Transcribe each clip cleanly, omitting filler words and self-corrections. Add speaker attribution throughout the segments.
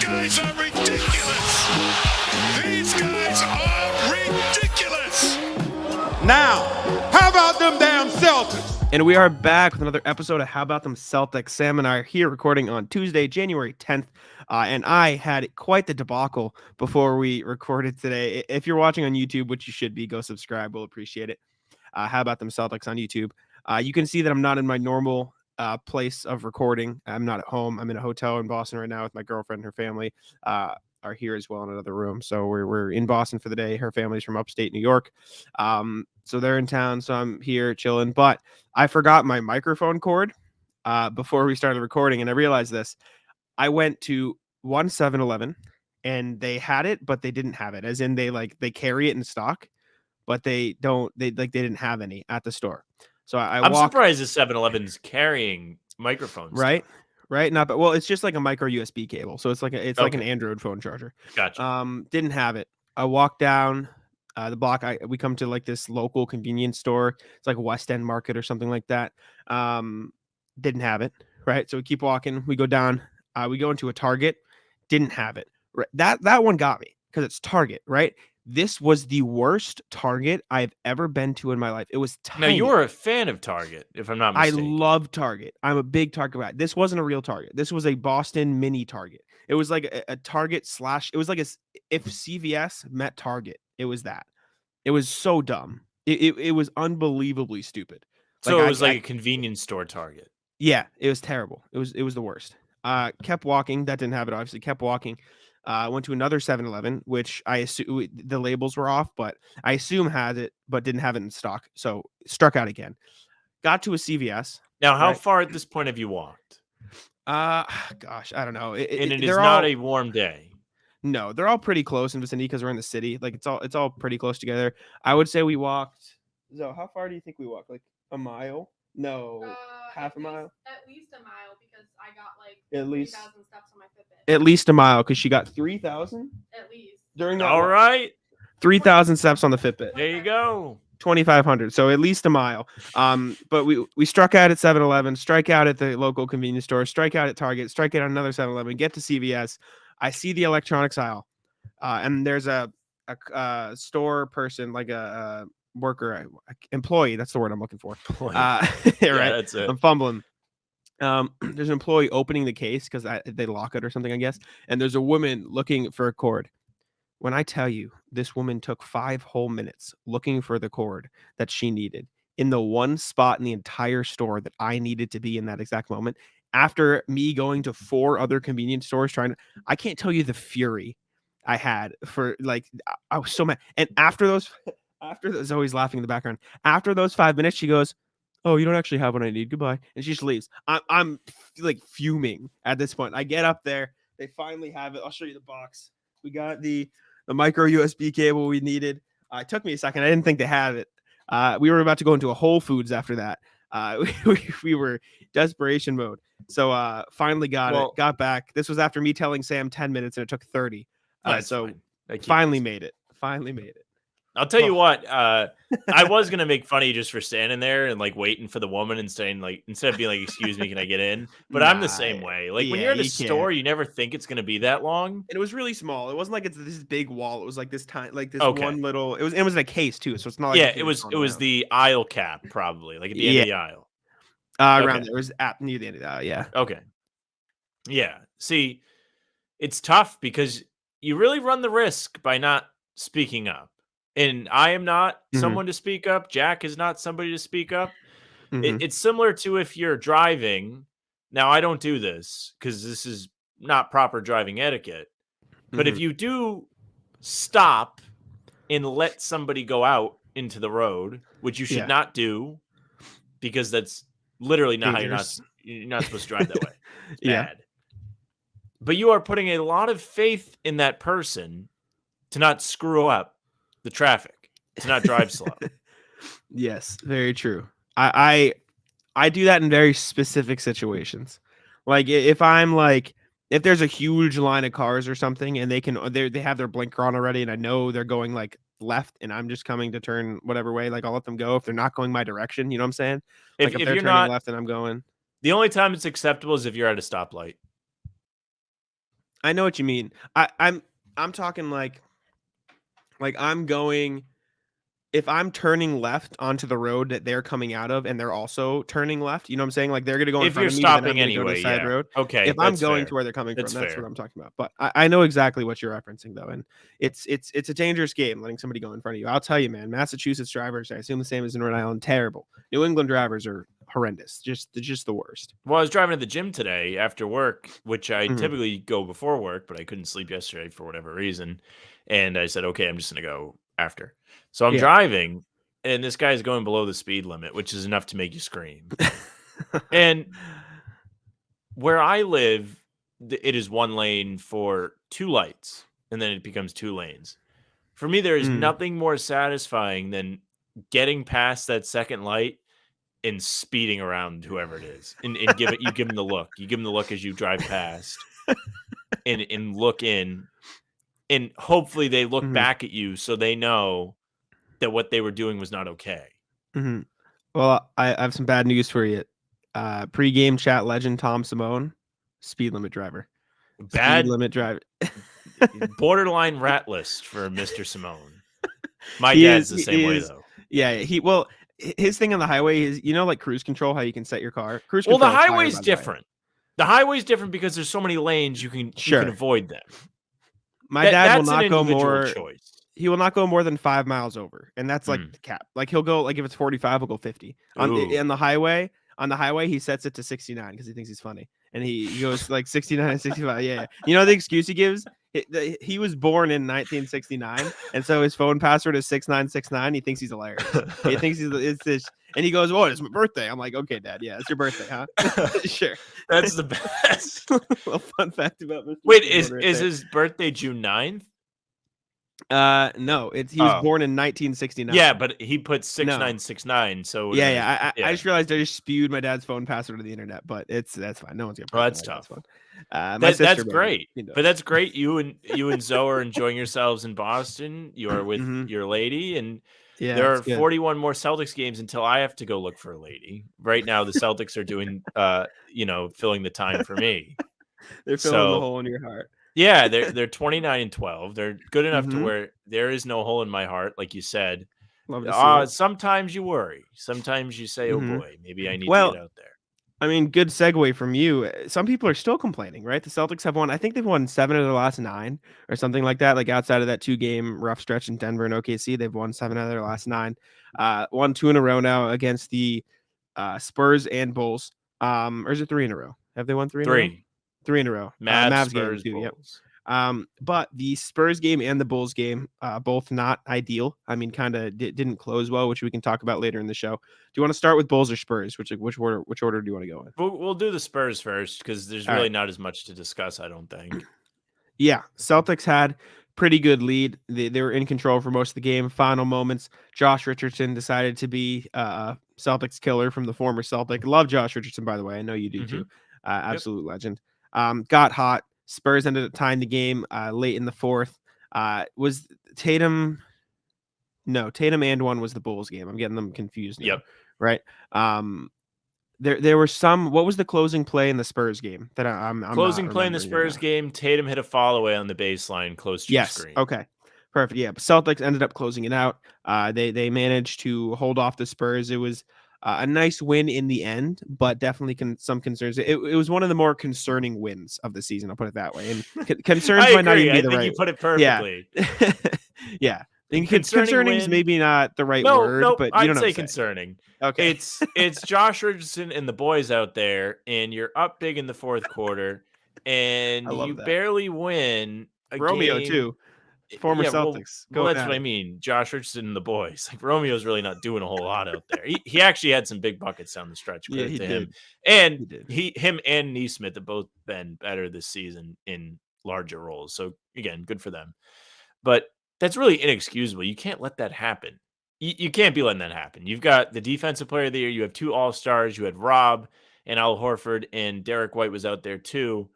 Speaker 1: guys are ridiculous. These guys are ridiculous.
Speaker 2: Now, how about them damn Celtics?
Speaker 3: And we are back with another episode of How About Them Celtics. Sam and I are here recording on Tuesday, January 10th. And I had quite the debacle before we recorded today. If you're watching on YouTube, which you should be, go subscribe. We'll appreciate it. How About Them Celtics on YouTube. You can see that I'm not in my normal place of recording. I'm not at home. I'm in a hotel in Boston right now with my girlfriend and her family. Are here as well in another room. So we're in Boston for the day. Her family's from upstate New York. So they're in town. So I'm here chilling. But I forgot my microphone cord before we started recording. And I realized this. I went to 7-Eleven and they had it, but they didn't have it. As in they carry it in stock, but they didn't have any at the store. So I'm
Speaker 4: surprised the 7-Eleven's carrying microphones.
Speaker 3: Right. Not, but well, it's just like a micro USB cable. So it's like like an Android phone charger.
Speaker 4: Gotcha.
Speaker 3: Didn't have it. I walked down the block. We come to like this local convenience store. It's like West End Market or something like that. Didn't have it. Right. So we keep walking. We go down. We go into a Target. Didn't have it. Right. That one got me because it's Target. Right. This was the worst Target I've ever been to in my life. It was tiny.
Speaker 4: Now, you're a fan of Target, if I'm not mistaken.
Speaker 3: I love Target. I'm a big Target guy. This wasn't a real Target. This was a Boston mini Target. It was like a Target / it was like if CVS met Target, it was that. It was so dumb. It was unbelievably stupid.
Speaker 4: So it was like a convenience store Target.
Speaker 3: Yeah, it was terrible. It was the worst. Kept walking. That didn't have it, obviously. Kept walking. Went to another 7-Eleven, which I assume the labels were off, but I assume had it, but didn't have it in stock. So struck out again. Got to a CVS.
Speaker 4: Now, how far at this point have you walked?
Speaker 3: Gosh, I don't know.
Speaker 4: And it is not a warm day.
Speaker 3: No, they're all pretty close in vicinity because we're in the city. Like it's all pretty close together. I would say we walked. So how far do you think we walked? Like a mile? No, half a mile.
Speaker 5: At least a mile because I got like
Speaker 3: at least
Speaker 5: 3,000 steps on my Fitbit.
Speaker 3: At least a mile because she got 3,000.
Speaker 5: At least
Speaker 3: during that.
Speaker 4: All right,
Speaker 3: 3,000 steps on the Fitbit.
Speaker 4: There you go.
Speaker 3: 2,500. So at least a mile. But we struck out at 7-Eleven, strike out at the local convenience store, strike out at Target, strike out at another 7-Eleven, get to CVS. I see the electronics aisle, and there's a store person, like a worker, employee. That's the word I'm looking for. Right.
Speaker 4: That's it.
Speaker 3: I'm fumbling. There's an employee opening the case because they lock it or something, I guess. And there's a woman looking for a cord. When I tell you, this woman took 5 whole minutes looking for the cord that she needed in the one spot in the entire store that I needed to be in that exact moment. After me going to 4 other convenience stores I can't tell you the fury I had for I was so mad. And after those, Zoe's laughing in the background. After those 5 minutes, she goes, "Oh, you don't actually have what I need. Goodbye." And she just leaves. I'm like fuming at this point. I get up there. They finally have it. I'll show you the box. We got the micro USB cable we needed. It took me a second. I didn't think they had it. We were about to go into a Whole Foods after that. We were desperation mode. So finally got it. Got back. This was after me telling Sam 10 minutes and it took 30. So finally made it.
Speaker 4: I'll tell you what, I was going to make fun of you just for standing there and like waiting for the woman and saying like, instead of being like, "Excuse me, can I get in?" But I'm the same way. Like when you're at a store, you never think it's going to be that long.
Speaker 3: And it was really small. It wasn't like it's this big wall. It was like this tiny, like this one little, it was in a case too. So it's not like,
Speaker 4: it was the aisle cap probably like at the end of the aisle.
Speaker 3: Around there. It was near the end of the aisle. Yeah.
Speaker 4: Okay. Yeah. See, it's tough because you really run the risk by not speaking up. And I am not someone to speak up. Jack is not somebody to speak up. It's similar to if you're driving. Now, I don't do this because this is not proper driving etiquette. But if you do stop and let somebody go out into the road, which you should not do because that's literally not
Speaker 3: dangerous.
Speaker 4: how you're not supposed to drive that way. It's bad. But you are putting a lot of faith in that person to not screw up the traffic, to not drive slow.
Speaker 3: Yes, very true. I do that in very specific situations. Like if there's a huge line of cars or something and they have their blinker on already and I know they're going like left and I'm just coming to turn whatever way, like I'll let them go if they're not going my direction. You know what I'm saying? Like if they're turning
Speaker 4: not
Speaker 3: left and I'm going.
Speaker 4: The only time it's acceptable is if you're at a stoplight.
Speaker 3: I know what you mean. I'm talking like I'm going. If I'm turning left onto the road that they're coming out of and they're also turning left, you know what I'm saying? Like they're going to go in
Speaker 4: If
Speaker 3: front
Speaker 4: you're
Speaker 3: of me, but then I'm
Speaker 4: stopping
Speaker 3: going to go to the
Speaker 4: anyway,
Speaker 3: side
Speaker 4: yeah.
Speaker 3: road.
Speaker 4: Okay,
Speaker 3: If I'm
Speaker 4: that's
Speaker 3: going
Speaker 4: fair.
Speaker 3: to where they're coming
Speaker 4: That's
Speaker 3: from, that's
Speaker 4: fair.
Speaker 3: what I'm talking about. But I know exactly what you're referencing though. And it's a dangerous game letting somebody go in front of you. I'll tell you, man, Massachusetts drivers, I assume the same as in Rhode Island, terrible. New England drivers are horrendous. Just the worst.
Speaker 4: Well, I was driving to the gym today after work, which I
Speaker 3: Mhm.
Speaker 4: typically go before work, but I couldn't sleep yesterday for whatever reason. And I said, okay, I'm just going to go after. So I'm
Speaker 3: Yeah.
Speaker 4: driving, and this guy's going below the speed limit, which is enough to make you scream. And where I live, it is one lane for 2 lights, and then it becomes 2 lanes. For me, there is
Speaker 3: Mm.
Speaker 4: nothing more satisfying than getting past that second light and speeding around whoever it is, and give them the look. You give them the look as you drive past, and look in, and hopefully they look
Speaker 3: Mhm.
Speaker 4: back at you so they know that what they were doing was not okay.
Speaker 3: Mhm. Well, I have some bad news for you. Pre-game chat legend Tom Simone, speed limit driver. Speed
Speaker 4: Bad
Speaker 3: limit driver.
Speaker 4: borderline rat list for Mr. Simone. My
Speaker 3: He
Speaker 4: dad's
Speaker 3: is.
Speaker 4: the
Speaker 3: He
Speaker 4: same way
Speaker 3: is.
Speaker 4: though.
Speaker 3: Yeah. His thing on the highway is like cruise control, how you can set your car. Cruise
Speaker 4: Well, the
Speaker 3: control is fire,
Speaker 4: highway's
Speaker 3: by the way.
Speaker 4: different. The highway's different because there's so many lanes you can
Speaker 3: Sure.
Speaker 4: avoid them.
Speaker 3: My dad will
Speaker 4: That's an
Speaker 3: not go
Speaker 4: individual
Speaker 3: more.
Speaker 4: choice.
Speaker 3: He will not go more than 5 miles over, and that's like
Speaker 4: Mm.
Speaker 3: the cap. Like he'll go like if it's 45, he'll go 50 on
Speaker 4: Ooh.
Speaker 3: the highway. On the highway, he sets it to 69 because he thinks he's funny, and he goes like 69 and 65. Yeah. You know the excuse he gives? He was born in 1969, and so his phone password is 6969. He thinks he's hilarious. He thinks it's this, and he goes, "Oh, it's my birthday." I'm like, "Okay, Dad, yeah, it's your birthday, huh?" Sure.
Speaker 4: That's the best.
Speaker 3: Little fun fact about Mr.
Speaker 4: Wait,
Speaker 3: Simone right
Speaker 4: is
Speaker 3: there.
Speaker 4: his birthday June 9th?
Speaker 3: No, he was
Speaker 4: Oh.
Speaker 3: born in 1969.
Speaker 4: Yeah, but he put 6969, so it
Speaker 3: Yeah.
Speaker 4: would've
Speaker 3: I just realized I just spewed my dad's phone password to the internet, but that's fine. No one's gonna.
Speaker 4: Well,
Speaker 3: break
Speaker 4: that's
Speaker 3: my dad's
Speaker 4: tough.
Speaker 3: phone. My sister,
Speaker 4: That's
Speaker 3: maybe,
Speaker 4: great.
Speaker 3: you know.
Speaker 4: But that's great. You and Zoe are enjoying yourselves in Boston. You are with
Speaker 3: Mhm.
Speaker 4: your lady, and
Speaker 3: Yeah,
Speaker 4: there
Speaker 3: it's
Speaker 4: are
Speaker 3: good.
Speaker 4: 41 more Celtics games until I have to go look for a lady. Right now, the Celtics are doing, filling the time for me.
Speaker 3: They're filling the
Speaker 4: So
Speaker 3: hole in your heart.
Speaker 4: yeah, they're 29-12. They're good enough to
Speaker 3: Mhm.
Speaker 4: where there is no hole in my heart, like you said.
Speaker 3: Love to see it.
Speaker 4: Sometimes you worry. Sometimes you say, "Oh
Speaker 3: Mhm.
Speaker 4: boy, maybe I need to
Speaker 3: Well,
Speaker 4: get out there."
Speaker 3: I mean, good segue from you. Some people are still complaining, right? The Celtics have won. I think they've won 7 of their last 9 or something like that. Like outside of that 2-game rough stretch in Denver and OKC, they've won 7 out of their last 9. Won 2 in a row now against the Spurs and Bulls. Or is it 3 in a row? Have they won 3 in a row?
Speaker 4: 3.
Speaker 3: 3 in a row.
Speaker 4: Mavs,
Speaker 3: Mavs game
Speaker 4: Spurs,
Speaker 3: too. Yep.
Speaker 4: Bulls.
Speaker 3: But the Spurs game and the Bulls game, both not ideal. I mean, kind of didn't close well, which we can talk about later in the show. Do you want to start with Bulls or Spurs? Which order do you want to go in?
Speaker 4: We'll do the Spurs first because there's
Speaker 3: All
Speaker 4: really
Speaker 3: right.
Speaker 4: not as much to discuss, I don't think.
Speaker 3: Yeah, Celtics had pretty good lead. They were in control for most of the game. Final moments, Josh Richardson decided to be Celtics killer from the former Celtic. Love Josh Richardson, by the way. I know you do too. Absolute legend. Got hot. Spurs ended up tying the game late in the fourth. Was Tatum? No, Tatum and one was the Bulls game. I'm getting them confused now.
Speaker 4: Yep.
Speaker 3: Right. There were some. What was the closing play in the Spurs game that I'm
Speaker 4: Closing
Speaker 3: not
Speaker 4: play in the
Speaker 3: remembering right
Speaker 4: Spurs
Speaker 3: now?
Speaker 4: game, Tatum hit a fall away on the baseline, close to
Speaker 3: Yes.
Speaker 4: screen.
Speaker 3: Okay. Perfect. Yeah. But Celtics ended up closing it out. They managed to hold off the Spurs. It was a nice win in the end, but definitely some concerns. It was one of the more concerning wins of the season. I'll put it that way. And concerns
Speaker 4: I
Speaker 3: might not
Speaker 4: agree.
Speaker 3: even be
Speaker 4: I
Speaker 3: the
Speaker 4: think
Speaker 3: right.
Speaker 4: you put it
Speaker 3: Yeah.
Speaker 4: perfectly.
Speaker 3: Yeah. And
Speaker 4: Concerning
Speaker 3: concerning is
Speaker 4: win-
Speaker 3: maybe not the right
Speaker 4: No,
Speaker 3: word, but you
Speaker 4: I'd
Speaker 3: don't know
Speaker 4: say
Speaker 3: what I'm saying.
Speaker 4: concerning.
Speaker 3: Okay.
Speaker 4: It's Josh Richardson and the boys out there, and you're up big in the fourth quarter, and
Speaker 3: I love
Speaker 4: you
Speaker 3: that.
Speaker 4: barely win a
Speaker 3: Romeo
Speaker 4: game.
Speaker 3: too. Former
Speaker 4: Yeah,
Speaker 3: Celtics.
Speaker 4: well,
Speaker 3: Going
Speaker 4: that's
Speaker 3: at
Speaker 4: what I
Speaker 3: it.
Speaker 4: mean. Josh Richardson and the boys. Like Romeo's really not doing a whole lot out there. He actually had some big buckets down the stretch.
Speaker 3: Yeah,
Speaker 4: Credit
Speaker 3: he
Speaker 4: to him.
Speaker 3: did.
Speaker 4: And
Speaker 3: He did.
Speaker 4: him and Neesmith have both been better this season in larger roles. So again, good for them. But that's really inexcusable. You can't let that happen. You can't be letting that happen. You've got the defensive player of the year. You have 2 all-stars. You had Rob and Al Horford, and Derek White was out there too.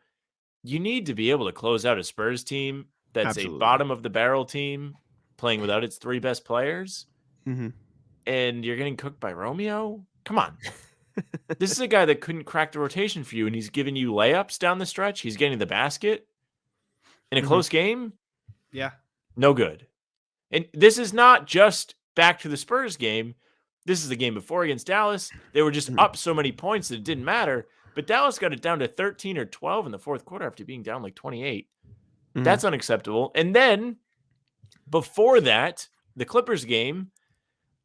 Speaker 4: You need to be able to close out a Spurs team that's
Speaker 3: Absolutely.
Speaker 4: a bottom of the barrel team playing without its 3 best players,
Speaker 3: Mhm.
Speaker 4: and you're getting cooked by Romeo? Come on. This is a guy that couldn't crack the rotation for you, and he's giving you layups down the stretch. He's getting the basket. In a close game,
Speaker 3: Yeah.
Speaker 4: no good. And this is not just back to the Spurs game. This is the game before against Dallas. They were just up so many points that it didn't matter. But Dallas got it down to 13 or 12 in the fourth quarter after being down like 28. That's unacceptable. And then before that, the Clippers game,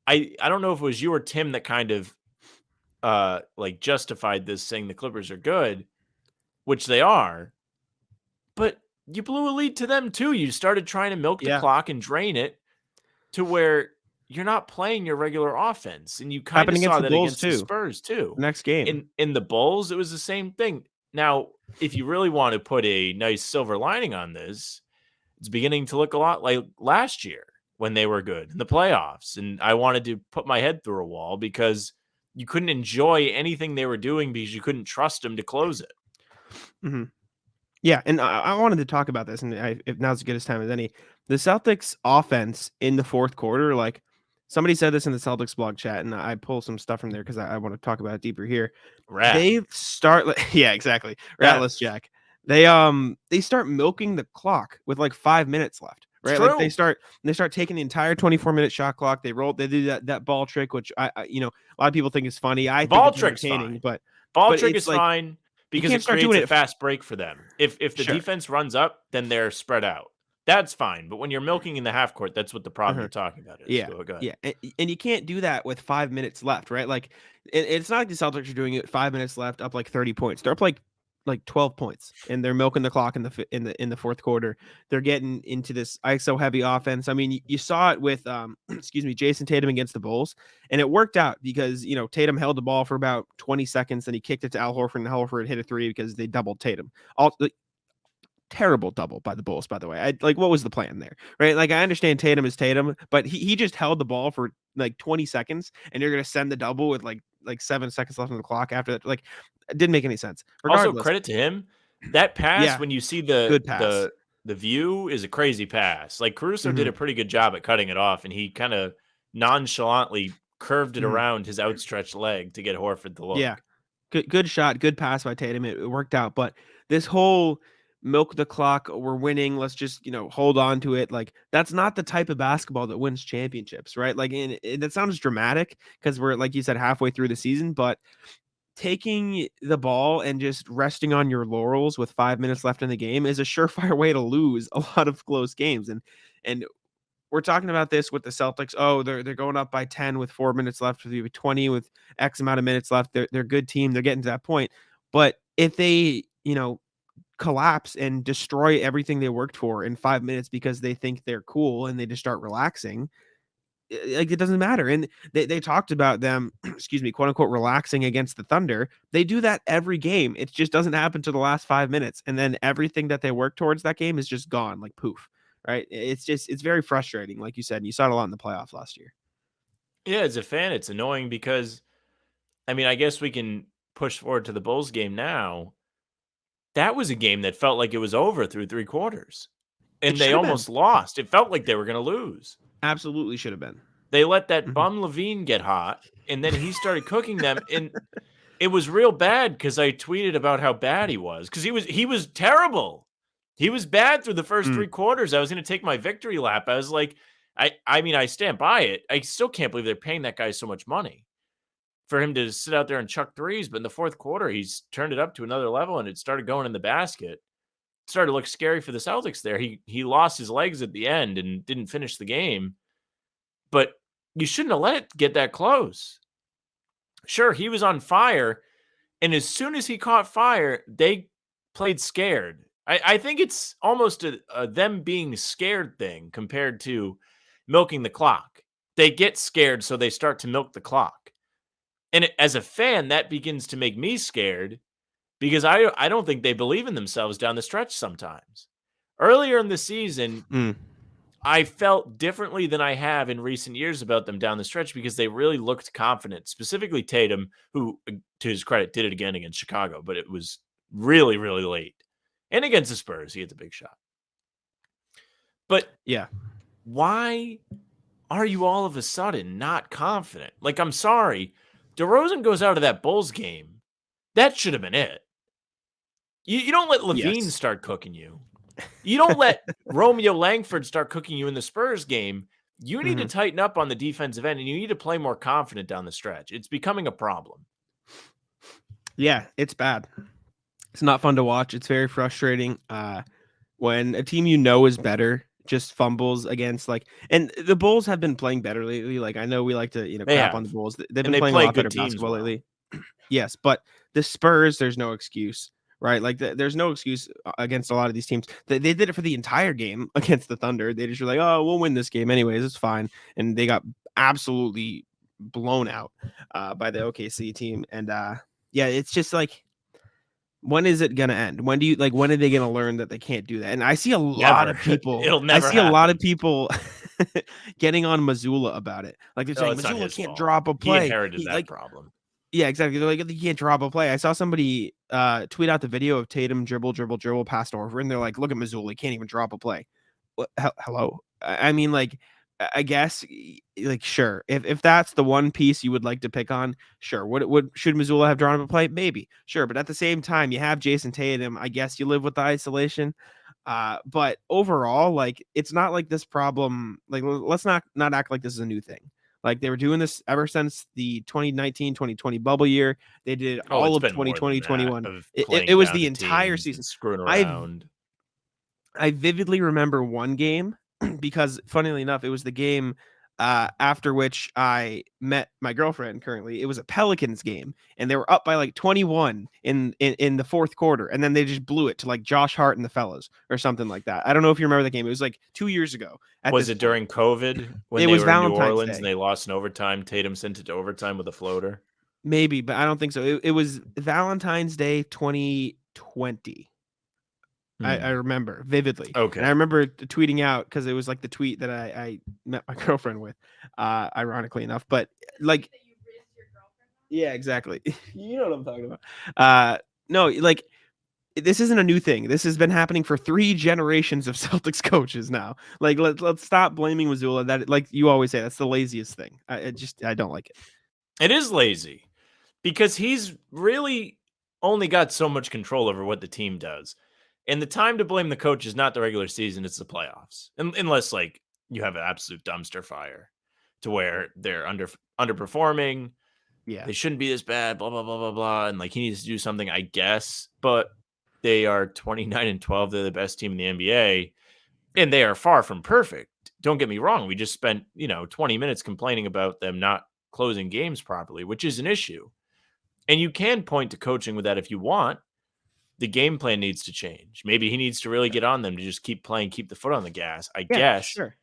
Speaker 4: I don't know if it was you or Tim that kind of like justified this, saying the Clippers are good, which they are. But you blew a lead to them too. You started trying to milk the clock and drain it to where you're not playing your regular offense. And you kind of saw that against the Spurs too.
Speaker 3: Next game.
Speaker 4: In the Bulls, it was the same thing. Now, if you really want to put a nice silver lining on this, it's beginning to look a lot like last year when they were good in the playoffs. And I wanted to put my head through a wall because you couldn't enjoy anything they were doing because you couldn't trust them to close it.
Speaker 3: Mm-hmm. Yeah, and I wanted to talk about this, and if now's as good as time as any. The Celtics offense in the fourth quarter, like somebody said this in the Celtics blog chat, and I pull some stuff from there because I want to talk about it deeper here. They start, yeah, exactly, Ratless Jack. They start milking the clock with like 5 minutes left, right? Like they start taking the entire 24-minute shot clock. They do that ball trick, which a lot of people think is funny. I
Speaker 4: ball
Speaker 3: think it's entertaining, but
Speaker 4: ball trick is like, fine. Because it
Speaker 3: start
Speaker 4: creates
Speaker 3: doing
Speaker 4: a fast break for them. If the defense runs up, then they're spread out. That's fine. But when you're milking in the half court, that's what the problem you're talking about is.
Speaker 3: Yeah, and you can't do that with 5 minutes left, right? Like it's not like the Celtics are doing it 5 minutes left, up like 30 points. They're up like 12 points, and they're milking the clock in the fourth quarter. They're getting into this ISO heavy offense. I mean, you saw it with Jason Tatum against the Bulls, and it worked out because Tatum held the ball for about 20 seconds, then he kicked it to Al Horford, and Horford hit a three because they doubled Tatum. Terrible double by the Bulls, by the way. What was the plan there, right? Like, I understand Tatum is Tatum, but he just held the ball for like 20 seconds, and you're gonna send the double with like 7 seconds left on the clock after that. Like, it didn't make any sense.
Speaker 4: Also, credit to him. That pass, when you see the view, is a crazy pass. Like, Caruso did a pretty good job at cutting it off, and he kind of nonchalantly curved it around his outstretched leg to get Horford to look.
Speaker 3: Yeah, good shot, good pass by Tatum. It worked out, but this whole milk the clock, we're winning, let's just hold on to it, like that's not the type of basketball that wins championships, right? Like, and that sounds dramatic because we're, like you said, halfway through the season, but taking the ball and just resting on your laurels with 5 minutes left in the game is a surefire way to lose a lot of close games. And we're talking about this with the Celtics. Oh, they're going up by 10 with 4 minutes left, with 20 with X amount of minutes left. They're a good team. They're getting to that point. But if they, collapse and destroy everything they worked for in 5 minutes because they think they're cool and they just start relaxing, like, it doesn't matter. And they talked about them, quote unquote, relaxing against the Thunder. They do that every game. It just doesn't happen to the last 5 minutes. And then everything that they work towards that game is just gone, like poof, right? It's very frustrating. Like you said, and you saw it a lot in the playoffs last year.
Speaker 4: Yeah, as a fan, it's annoying because, I mean, I guess we can push forward to the Bulls game now. That was a game that felt like it was over through 3 quarters. And they almost lost. It felt like they were going to lose.
Speaker 3: Absolutely should have been.
Speaker 4: They let that bum Levine get hot, and then he started cooking them. And it was real bad because I tweeted about how bad he was. Because he was terrible. He was bad through the first 3 quarters. I was going to take my victory lap. I was like, I mean, I stand by it. I still can't believe they're paying that guy so much money for him to sit out there and chuck threes. But in the fourth quarter, he's turned it up to another level, and it started going in the basket. It started to look scary for the Celtics there. He lost his legs at the end and didn't finish the game. But you shouldn't have let it get that close. Sure, he was on fire, and as soon as he caught fire, they played scared. I think it's almost a them being scared thing compared to milking the clock. They get scared, so they start to milk the clock. And as a fan, that begins to make me scared because I don't think they believe in themselves down the stretch sometimes. Earlier in the season, I felt differently than I have in recent years about them down the stretch because they really looked confident, specifically Tatum, who, to his credit, did it again against Chicago, but it was really, really late. And against the Spurs, he hit the big shot. But
Speaker 3: yeah,
Speaker 4: why are you all of a sudden not confident? Like, I'm sorry. DeRozan goes out of that Bulls game. That should have been it. You don't let Levine start cooking you. You don't let Romeo Langford start cooking you in the Spurs game. You need to tighten up on the defensive end, and you need to play more confident down the stretch. It's becoming a problem.
Speaker 3: Yeah, it's bad. It's not fun to watch. It's very frustrating. When a team is better just fumbles against and the Bulls have been playing better lately. Like I know we like to
Speaker 4: They
Speaker 3: crap
Speaker 4: have.
Speaker 3: on the Bulls. They've
Speaker 4: And
Speaker 3: been
Speaker 4: they
Speaker 3: playing a
Speaker 4: play
Speaker 3: lot better
Speaker 4: good teams
Speaker 3: basketball
Speaker 4: well.
Speaker 3: lately. Yes, but the Spurs, there's no excuse, right? Like there's no excuse against a lot of these teams. They did it for the entire game against the Thunder. They just were like, oh, we'll win this game anyways. It's fine, and they got absolutely blown out by the OKC team. And yeah, it's just like, when is it gonna end? When are they gonna learn that they can't do that? And I see a lot of people.
Speaker 4: It'll never
Speaker 3: I see a lot of
Speaker 4: happen.
Speaker 3: people getting on Mazzulla about it. Like they're saying
Speaker 4: it's not
Speaker 3: Mazzulla
Speaker 4: his
Speaker 3: can't
Speaker 4: fault.
Speaker 3: drop a
Speaker 4: He
Speaker 3: play.
Speaker 4: inherited that problem.
Speaker 3: Yeah, exactly. They're like, he can't drop a play. I saw somebody tweet out the video of Tatum dribble past over, and they're like, look at Mazzulla, he can't even drop a play. What? Hello? I mean, like, I guess, like, sure. If that's the one piece you would like to pick on, sure. Should Mazzulla have drawn up a play? Maybe, sure. But at the same time, you have Jason Tatum. I guess you live with the isolation. But overall, like, it's not like this problem. Like, let's not act like this is a new thing. Like they were doing this ever since the 2019-2020 bubble year. They did all of 2020, 21. It was the entire season.
Speaker 4: Screwing around.
Speaker 3: I vividly remember one game because, funnily enough, it was the game after which I met my girlfriend currently. It was a Pelicans game, and they were up by like 21 in the fourth quarter, and then they just blew it to like Josh Hart and the fellas or something like that. I don't know if you remember that game. It was like 2 years ago.
Speaker 4: Was it during COVID when
Speaker 3: it
Speaker 4: they
Speaker 3: was
Speaker 4: were
Speaker 3: Valentine's
Speaker 4: in New Orleans
Speaker 3: Day.
Speaker 4: and they lost in overtime? Tatum sent it to overtime with a floater.
Speaker 3: Maybe, but I don't think so. It was Valentine's Day 2020. I remember vividly.
Speaker 4: Okay.
Speaker 3: And I remember tweeting out because it was like the tweet that I met my girlfriend with, ironically enough. But like,
Speaker 5: That you risked your girlfriend on?
Speaker 3: yeah, exactly. You know what I'm talking about. No, like, this isn't a new thing. This has been happening for 3 generations of Celtics coaches now. Like, let's stop blaming Mazzulla. That, like you always say, that's the laziest thing. I don't like it.
Speaker 4: It is lazy because he's really only got so much control over what the team does. And the time to blame the coach is not the regular season, it's the playoffs. Unless like you have an absolute dumpster fire to where they're underperforming.
Speaker 3: Yeah.
Speaker 4: They shouldn't be this bad, blah, blah, blah, blah, blah. And like he needs to do something, I guess. But they are 29-12. They're the best team in the NBA. And they are far from perfect. Don't get me wrong. We just spent, 20 minutes complaining about them not closing games properly, which is an issue. And you can point to coaching with that if you want. The game plan needs to change. Maybe he needs to really get on them to just keep playing, keep the foot on the gas, I guess.
Speaker 3: Sure.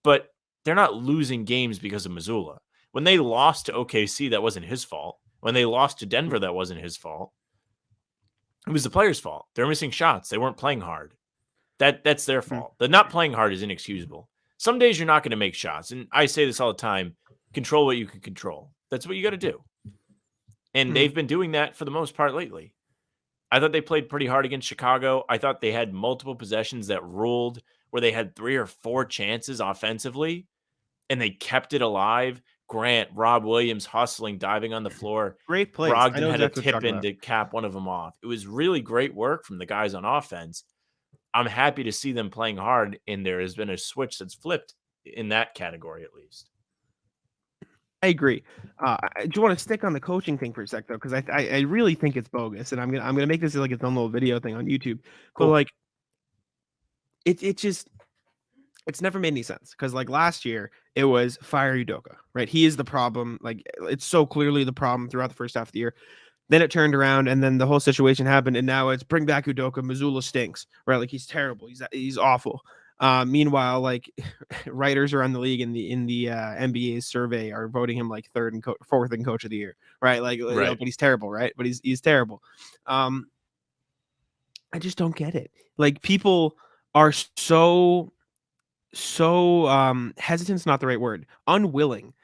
Speaker 4: But they're not losing games because of Mazzulla. When they lost to OKC, that wasn't his fault. When they lost to Denver, that wasn't his fault. It was the players' fault. They were missing shots. They weren't playing hard. That's their fault. The not playing hard is inexcusable. Some days you're not going to make shots. And I say this all the time. Control what you can control. That's what you got to do. And they've been doing that for the most part lately. I thought they played pretty hard against Chicago. I thought they had multiple possessions that ruled where they had 3 or 4 chances offensively, and they kept it alive. Grant, Rob Williams hustling, diving on the floor.
Speaker 3: Great plays.
Speaker 4: Brogdon had a tip in to cap one of them off. It was really great work from the guys on offense. I'm happy to see them playing hard, and there has been a switch that's flipped in that category at least.
Speaker 3: I agree. I do want to stick on the coaching thing for a sec though, because I really think it's bogus, and I'm gonna make this like its own little video thing on YouTube.
Speaker 4: Cool.
Speaker 3: But like, it's never made any sense because like last year it was fire Udoka, right? He is the problem. Like it's so clearly the problem throughout the first half of the year. Then it turned around, and then the whole situation happened, and now it's bring back Udoka. Mazzulla stinks, right? Like he's terrible. He's awful. Meanwhile, like writers around the league in the NBA's survey are voting him like fourth in coach of the year, right? Like,
Speaker 4: right.
Speaker 3: But he's terrible, right? But he's terrible. I just don't get it. Like people are so hesitant's not the right word. Unwilling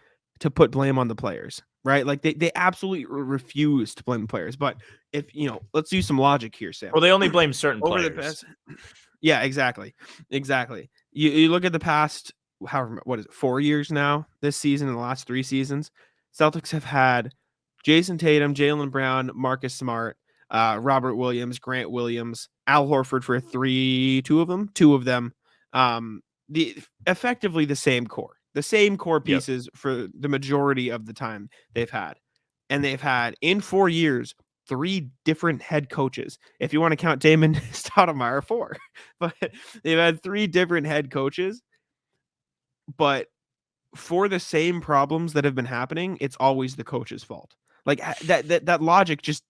Speaker 3: to put blame on the players, right? Like they absolutely refuse to blame the players. But if let's use some logic here, Sam.
Speaker 4: Well, they only blame certain players.
Speaker 3: Yeah, exactly. You look at the past, what is it, 4 years now, this season and the last 3 seasons, Celtics have had Jason Tatum, Jaylen Brown, Marcus Smart, Robert Williams, Grant Williams, Al Horford for two of them. Effectively the same core
Speaker 4: Yep.
Speaker 3: pieces for the majority of the time they've had. And they've had in 4 years 3 different head coaches. If you want to count Damon Stoudemire, 4. But they've had 3 different head coaches. But for the same problems that have been happening, it's always the coach's fault. Like that logic just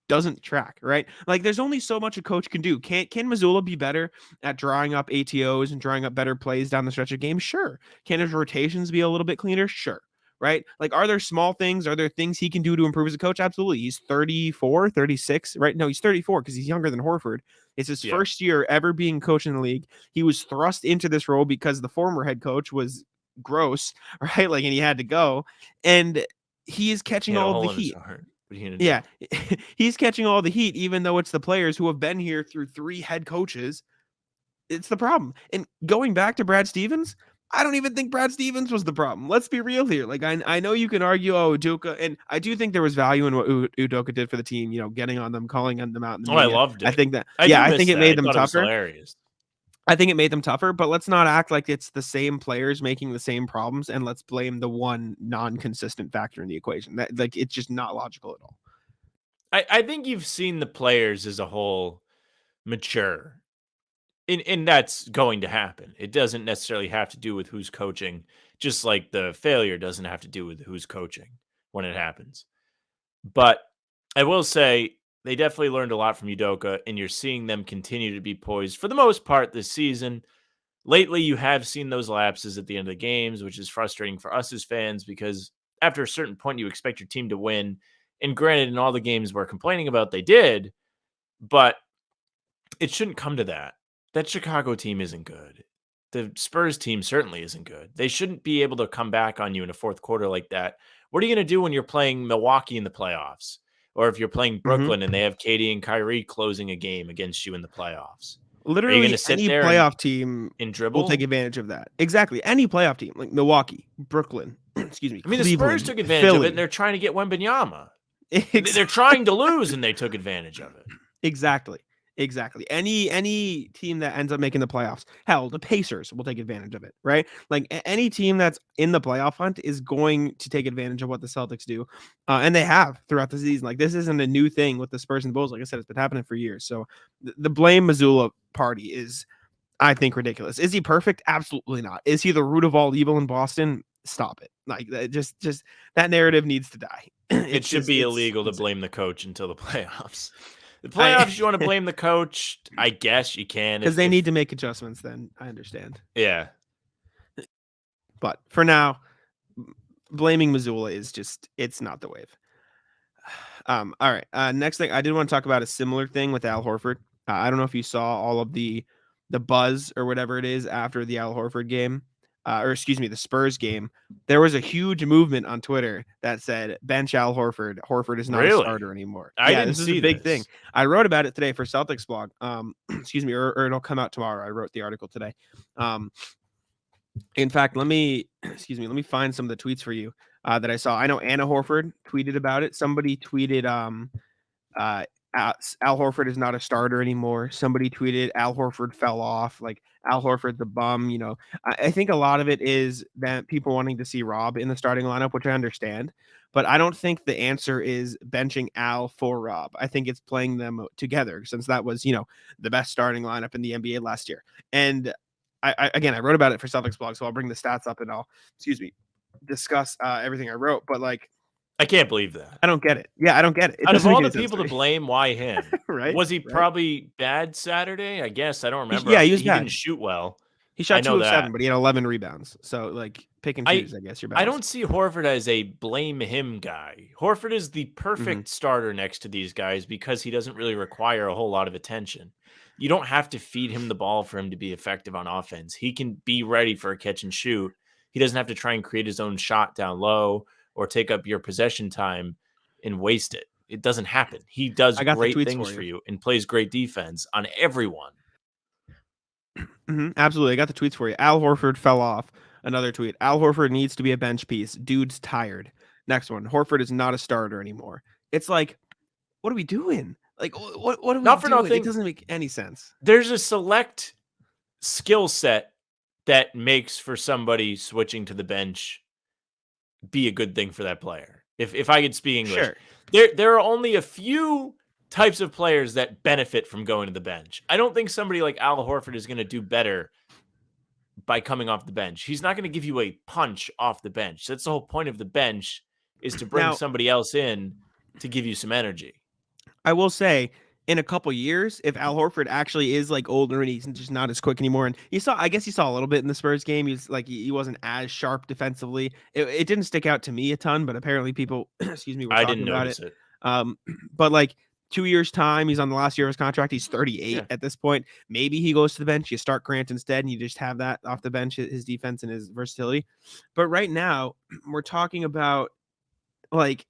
Speaker 3: doesn't track, right? Like there's only so much a coach can do. Can Mazzulla be better at drawing up ATOs and drawing up better plays down the stretch of games? Sure. Can his rotations be a little bit cleaner? Sure. Right? Like, are there small things? Are there things he can do to improve as a coach? Absolutely. He's 34, 36, right? No, he's 34 because he's younger than Horford. It's his first year ever being coach in the league. He was thrust into this role because the former head coach was gross, right? Like, and he had to go. And he is catching all of the heat. Yeah, he's catching all the heat, even though it's the players who have been here through 3 head coaches. It's the problem. And going back to Brad Stevens, I don't even think Brad Stevens was the problem. Let's be real here. Like, I know you can argue, Udoka, and I do think there was value in what Udoka did for the team, getting on them, calling on them out in the media.
Speaker 4: I loved it.
Speaker 3: I think that, I think it made them tougher.
Speaker 4: Hilarious.
Speaker 3: I think it made them tougher, but let's not act like it's the same players making the same problems, and let's blame the one non-consistent factor in the equation. That, like, it's just not logical at all.
Speaker 4: I think you've seen the players as a whole mature. And that's going to happen. It doesn't necessarily have to do with who's coaching, just like the failure doesn't have to do with who's coaching when it happens. But I will say they definitely learned a lot from Udoka, and you're seeing them continue to be poised for the most part this season. Lately, you have seen those lapses at the end of the games, which is frustrating for us as fans because after a certain point, you expect your team to win. And granted, in all the games we're complaining about, they did, but it shouldn't come to that. That Chicago team isn't good. The Spurs team certainly isn't good. They shouldn't be able to come back on you in a fourth quarter like that. What are you going to do when you're playing Milwaukee in the playoffs? Or if you're playing Brooklyn and they have KD and Kyrie closing a game against you in the playoffs?
Speaker 3: Literally, any playoff team will take advantage of that. Exactly. Any playoff team, like Milwaukee, Brooklyn, excuse me.
Speaker 4: I mean, the Spurs took advantage of it, and they're trying to get Wembanyama. They're trying to lose, and they took advantage of it.
Speaker 3: Exactly. Any team that ends up making the playoffs, hell, the Pacers will take advantage of it, right? Like any team that's in the playoff hunt is going to take advantage of what the Celtics do, and they have throughout the season. Like this isn't a new thing with the Spurs and Bulls. Like I said, it's been happening for years. So the blame Mazzulla party is, I think, ridiculous. Is he perfect? Absolutely not. Is he the root of all evil in Boston? Stop it. Like just that narrative needs to die.
Speaker 4: It should be illegal to blame the coach until the playoffs. The playoffs, you want to blame the coach? I guess you can.
Speaker 3: Because they need to make adjustments, then I understand.
Speaker 4: Yeah.
Speaker 3: But for now, blaming Mazzulla is just, it's not the wave. All right. Next thing, I did want to talk about a similar thing with Al Horford. I don't know if you saw all of the buzz or whatever it is after the Al Horford game. The Spurs game. There was a huge movement on Twitter that said bench Al Horford. Horford is not a starter anymore.
Speaker 4: I didn't see
Speaker 3: this is a big thing. I wrote about it today for Celtics blog. Or it'll come out tomorrow. I wrote the article today. In fact, let me find some of the tweets for you that I saw. I know Anna Horford tweeted about it. Somebody tweeted Al Horford is not a starter anymore. Somebody tweeted Al Horford fell off. Like Al Horford's a bum. I think a lot of it is that people wanting to see Rob in the starting lineup, which I understand. But I don't think the answer is benching Al for Rob. I think it's playing them together since that was, the best starting lineup in the NBA last year. And I wrote about it for Celtics blog, so I'll bring the stats up and I'll, discuss everything I wrote. But like,
Speaker 4: I can't believe that.
Speaker 3: I don't get it. Yeah, I don't get it.
Speaker 4: Out of all the people to blame, why him?
Speaker 3: Right?
Speaker 4: Was he probably bad Saturday? I guess. I don't remember.
Speaker 3: He was bad.
Speaker 4: Didn't shoot well.
Speaker 3: He shot 2 of 7, but he had 11 rebounds. So, like, pick and choose, I guess.
Speaker 4: I don't see Horford as a blame him guy. Horford is the perfect starter next to these guys because he doesn't really require a whole lot of attention. You don't have to feed him the ball for him to be effective on offense. He can be ready for a catch and shoot. He doesn't have to try and create his own shot down low or take up your possession time and waste it. It doesn't happen. He does great things for you and plays great defense on everyone.
Speaker 3: Absolutely. I got the tweets for you. Al Horford fell off. Another tweet. Al Horford needs to be a bench piece. Dude's tired. Next one. Horford is not a starter anymore. It's like, what are we doing? Like, what are we
Speaker 4: Not for
Speaker 3: doing?
Speaker 4: nothing.
Speaker 3: It doesn't make any sense.
Speaker 4: There's a select skill set that makes for somebody switching to the bench be a good thing for that player. If I could speak English,
Speaker 3: Sure.
Speaker 4: there are only a few types of players that benefit from going to the bench. I don't think somebody like Al Horford is going to do better by coming off the bench. He's not going to give you a punch off the bench. That's the whole point of the bench, is to bring
Speaker 3: Now,
Speaker 4: somebody else in to give you some energy.
Speaker 3: I will say, in a couple years, if Al Horford actually is like older and he's just not as quick anymore, and I guess you saw a little bit in the Spurs game. He's like he wasn't as sharp defensively. It didn't stick out to me a ton, but apparently people, excuse me, were
Speaker 4: I
Speaker 3: talking
Speaker 4: didn't
Speaker 3: about
Speaker 4: notice
Speaker 3: it.
Speaker 4: it.
Speaker 3: But like 2 years time, he's on the last year of his contract. He's 38
Speaker 4: Yeah.
Speaker 3: at this point. Maybe he goes to the bench. You start Grant instead, and you just have that off the bench, his defense and his versatility. But right now, we're talking about like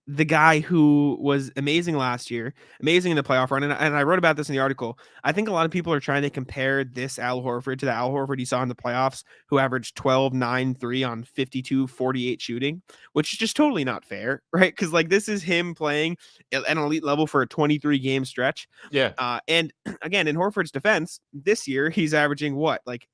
Speaker 3: the guy who was amazing last year, amazing in the playoff run. And I wrote about this in the article. I think a lot of people are trying to compare this Al Horford to the Al Horford you saw in the playoffs, who averaged 12, 9, 3 on 52, 48 shooting, which is just totally not fair, right? Because like this is him playing at an elite level for a 23 game stretch.
Speaker 4: Yeah.
Speaker 3: And again, in Horford's defense, this year he's averaging what? Like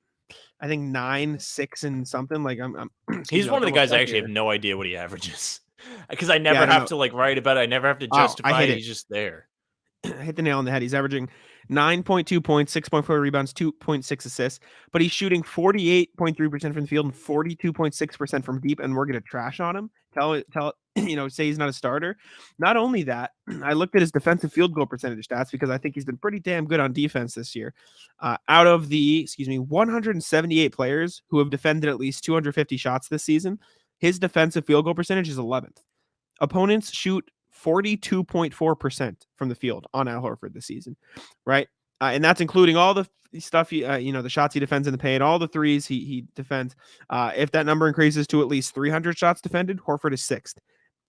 Speaker 3: I think 9, 6 and something. Like I'm
Speaker 4: He's one of the guys I actually
Speaker 3: here.
Speaker 4: have no idea what he averages. Because I
Speaker 3: I
Speaker 4: never
Speaker 3: don't
Speaker 4: have
Speaker 3: know.
Speaker 4: to like write about it. I never have to
Speaker 3: Oh, I
Speaker 4: justify
Speaker 3: hit
Speaker 4: it.
Speaker 3: it.
Speaker 4: He's just there.
Speaker 3: I hit the nail on the head. He's averaging 9.2 points, 6.4 rebounds, 2.6 assists, but he's shooting 48.3% from the field and 42.6% from deep. And we're going to trash on him. Tell, say he's not a starter. Not only that, I looked at his defensive field goal percentage stats because I think he's been pretty damn good on defense this year. Out of the, 178 players who have defended at least 250 shots this season, his defensive field goal percentage is 11th. Opponents shoot 42.4% from the field on Al Horford this season, right? And that's including all the stuff the shots he defends in the paint, all the threes he defends. If that number increases to at least 300 shots defended, Horford is sixth.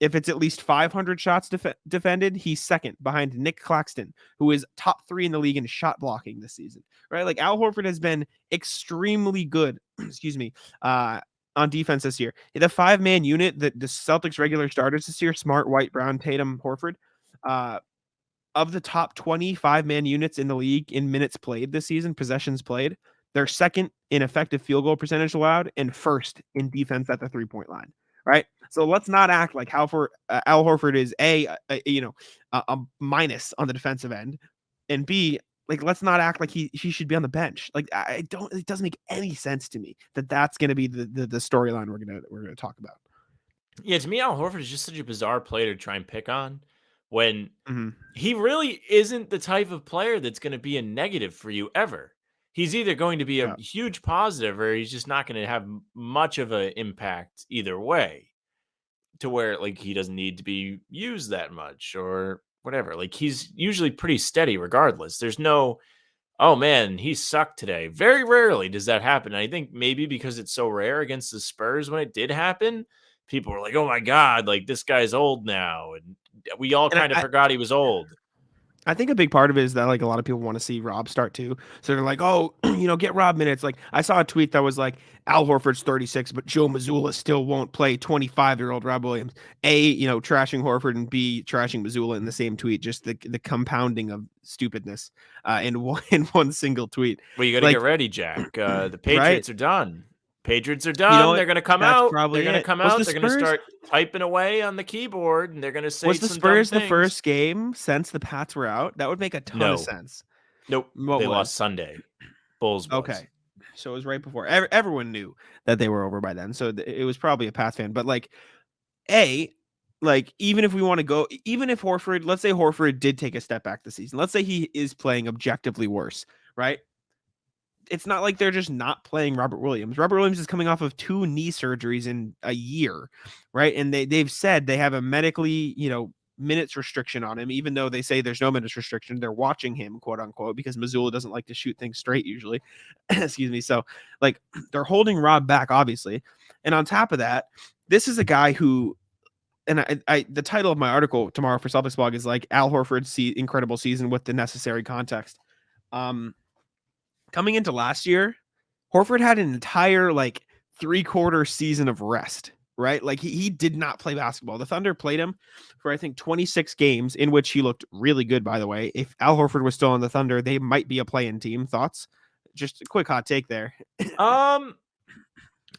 Speaker 3: If it's at least 500 shots defended, he's second behind Nick Claxton, who is top 3 in the league in shot blocking this season, right? Like Al Horford has been extremely good, on defense this year. The 5-man unit, the Celtics regular starters this year, Smart, White, Brown, Tatum, Horford, of the top 25-man units in the league in minutes played this season, possessions played, they're second in effective field goal percentage allowed and first in defense at the 3-point line, right? So let's not act like Al Horford is a minus on the defensive end, and B, like, let's not act like he should be on the bench. Like, it doesn't make any sense to me that that's going to be the storyline we're going to talk about.
Speaker 4: Yeah, to me, Al Horford is just such a bizarre player to try and pick on when
Speaker 3: Mhm.
Speaker 4: he really isn't the type of player that's going to be a negative for you ever. He's either going to be a
Speaker 3: Yeah.
Speaker 4: huge positive or he's just not going to have much of an impact either way, to where like he doesn't need to be used that much or whatever. Like he's usually pretty steady regardless. There's no, oh man, he sucked today. Very rarely does that happen. And I think maybe because it's so rare against the Spurs when it did happen, people were like, oh my God, like this guy's old now. And we all
Speaker 3: And
Speaker 4: kind of forgot he was old.
Speaker 3: I think a big part of it is that like a lot of people want to see Rob start too. So they're like, oh, get Rob minutes. Like I saw a tweet that was like Al Horford's 36, but Joe Mazzulla still won't play 25-year-old Rob Williams. Trashing Horford, and B, trashing Mazzulla in the same tweet. Just the compounding of stupidness in one single tweet.
Speaker 4: Well, you got to get ready, Jack. The Patriots are done. Patriots are done. They're going to come out. They're going to come out. They're going to start typing away on the keyboard, and they're going to say,
Speaker 3: was the Spurs the first game since the Pats were out? That would make a ton of sense.
Speaker 4: Nope. They lost Sunday. Bulls.
Speaker 3: Okay. So it was right before. Everyone knew that they were over by then. So it was probably a Pats fan. But even if we want to go, even if Horford, let's say Horford did take a step back this season. Let's say he is playing objectively worse, right? It's not like they're just not playing Robert Williams. Robert Williams is coming off of 2 knee surgeries in a year, right? And they've said they have a medically, minutes restriction on him, even though they say there's no minutes restriction. They're watching him, quote unquote, because Mazzulla doesn't like to shoot things straight usually. Excuse me. So like they're holding Rob back, obviously. And on top of that, this is a guy who, and I the title of my article tomorrow for Celtics blog is like Al Horford's incredible season with the necessary context. Coming into last year, Horford had an entire 3/4 season of rest, right? Like he did not play basketball. The Thunder played him for I think 26 games, in which he looked really good, by the way. If Al Horford was still on the Thunder, they might be a play-in team. Thoughts? Just a quick hot take there.
Speaker 4: I
Speaker 3: With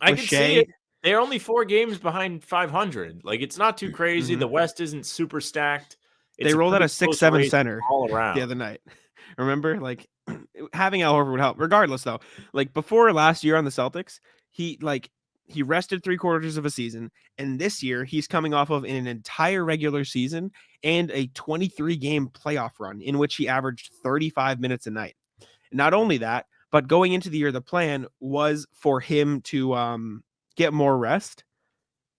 Speaker 4: can see
Speaker 3: Shea,
Speaker 4: it. They're only 4 games behind 500. Like, it's not too crazy. The West isn't super stacked. It's
Speaker 3: they
Speaker 4: a
Speaker 3: rolled out
Speaker 4: pretty
Speaker 3: a
Speaker 4: close
Speaker 3: 6'7"
Speaker 4: race
Speaker 3: center
Speaker 4: all
Speaker 3: the
Speaker 4: around.
Speaker 3: other night. Remember, like having Al Horford would help. Regardless, though, like before last year on the Celtics, he rested 3/4 of a season, and this year he's coming off of an entire regular season and a 23-game playoff run in which he averaged 35 minutes a night. Not only that, but going into the year, the plan was for him to get more rest,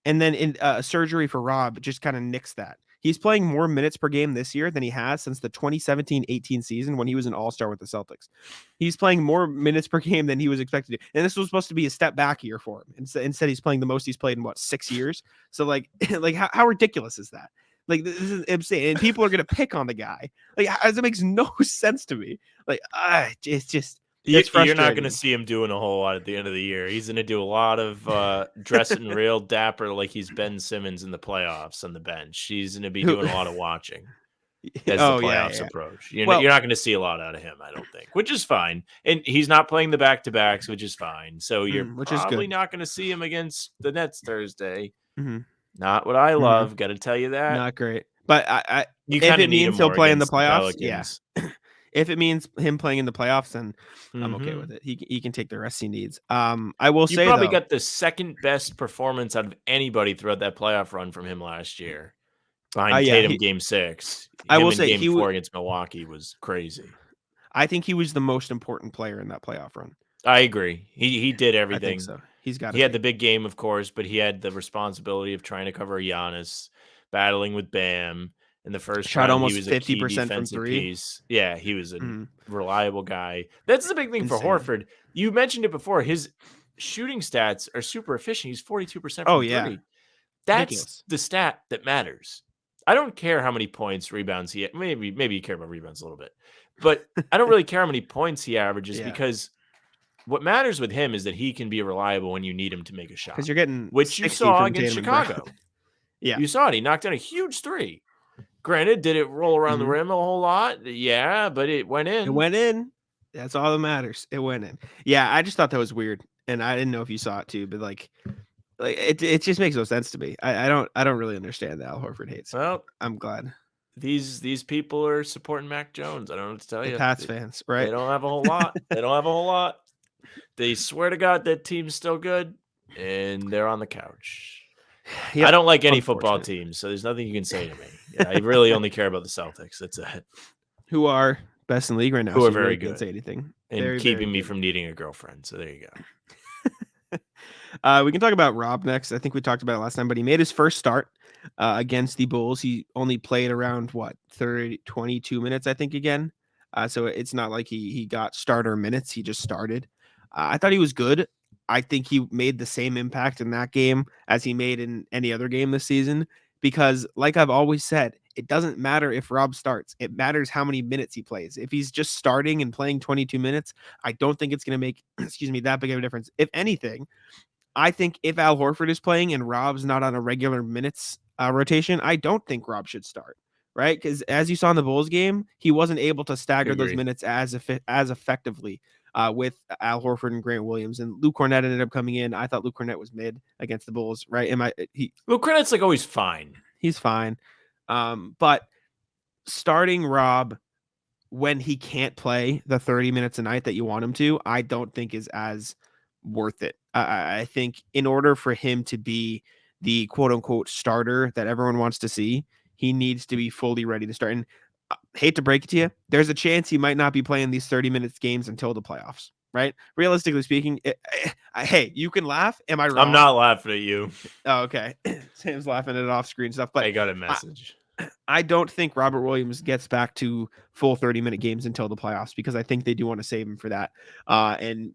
Speaker 3: and then in surgery for Rob just kind of nixed that. He's playing more minutes per game this year than he has since the 2017-18 season when he was an all-star with the Celtics. He's playing more minutes per game than he was expected to. And this was supposed to be a step back year for him. Instead, he's playing the most he's played in, 6 years? So, like how ridiculous is that? Like, this is insane. And people are going to pick on the guy. Like, it makes no sense to me. Like, it's just... It's
Speaker 4: You're not going to
Speaker 3: frustrating.
Speaker 4: see him doing a whole lot at the end of the year. He's going to do a lot of dressing real dapper like he's Ben Simmons in the playoffs on the bench. He's going to be doing a lot of watching as the playoffs approach. You're not going to see a lot out of him, I don't think, which is fine. And he's not playing the back-to-backs, which is fine. So you're probably not going to see him against the Nets Thursday. Not what I love, got to tell you that.
Speaker 3: Not great. But
Speaker 4: you
Speaker 3: if it
Speaker 4: need
Speaker 3: means he'll play in the playoffs,
Speaker 4: Pelicans.
Speaker 3: If it means him playing in the playoffs, then I'm okay with it. He can take the rest he needs. I will say,
Speaker 4: you probably
Speaker 3: though,
Speaker 4: got the second best performance out of anybody throughout that playoff run from him last year, behind Tatum Game 6.
Speaker 3: I will say
Speaker 4: Game 4 against Milwaukee was crazy.
Speaker 3: I think he was the most important player in that playoff run.
Speaker 4: I agree. He did everything.
Speaker 3: I think so. He
Speaker 4: had the big game, of course, but he had the responsibility of trying to cover Giannis, battling with Bam. In the first
Speaker 3: shot
Speaker 4: round,
Speaker 3: almost
Speaker 4: he was
Speaker 3: 50% from 3.
Speaker 4: Piece. Yeah, he was a reliable guy. That's the big thing for Horford. You mentioned it before. His shooting stats are super efficient. He's 42% from 3. That's
Speaker 3: ridiculous.
Speaker 4: The stat that matters. I don't care how many points, rebounds he maybe you care about rebounds a little bit, but I don't really care how many points he averages because what matters with him is that he can be reliable when you need him to make a shot.
Speaker 3: Because you're getting
Speaker 4: which you saw against Chicago.
Speaker 3: Yeah,
Speaker 4: you saw it. He knocked down a huge 3. Granted, did it roll around the rim a whole lot? Yeah, but it went in.
Speaker 3: It went in. That's all that matters. It went in. Yeah, I just thought that was weird, and I didn't know if you saw it too. But like it just makes no sense to me. I don't really understand the Al Horford hates.
Speaker 4: Well,
Speaker 3: I'm glad
Speaker 4: these people are supporting Mac Jones. I don't know what to tell you.
Speaker 3: Pats fans, right?
Speaker 4: They don't have a whole lot. They swear to God that team's still good, and they're on the couch. Yep. I don't like any football teams, so there's nothing you can say to me. Yeah, I really only care about the Celtics. That's it.
Speaker 3: Who are best in the league right now?
Speaker 4: Who are very good.
Speaker 3: Can't say anything.
Speaker 4: And keeping me from needing a girlfriend. So there you
Speaker 3: go. We can talk about Rob next. I think we talked about it last time, but he made his first start against the Bulls. He only played around 22 minutes, I think, again. So it's not like he got starter minutes. He just started. I thought he was good. I think he made the same impact in that game as he made in any other game this season, because like I've always said, it doesn't matter if Rob starts. It matters how many minutes he plays. If he's just starting and playing 22 minutes, I don't think it's going to make, that big of a difference. If anything, I think if Al Horford is playing and Rob's not on a regular minutes rotation, I don't think Rob should start. Right? Because as you saw in the Bulls game, he wasn't able to stagger those minutes as effectively with Al Horford and Grant Williams, and Luke Cornett ended up coming in. I thought Luke Cornett was mid against the Bulls, right?
Speaker 4: Luke Cornett's like always fine.
Speaker 3: He's fine. But starting Rob when he can't play the 30 minutes a night that you want him to, I don't think is as worth it. I think in order for him to be the quote unquote starter that everyone wants to see, he needs to be fully ready to start. And hate to break it to you, there's a chance he might not be playing these 30 minutes games until the playoffs, right? Realistically speaking, hey, you can laugh. Am I wrong?
Speaker 4: I'm not laughing at you.
Speaker 3: Oh, okay. Sam's laughing at off-screen stuff, but
Speaker 4: I got a message.
Speaker 3: I don't think Robert Williams gets back to full 30-minute games until the playoffs, because I think they do want to save him for that. And,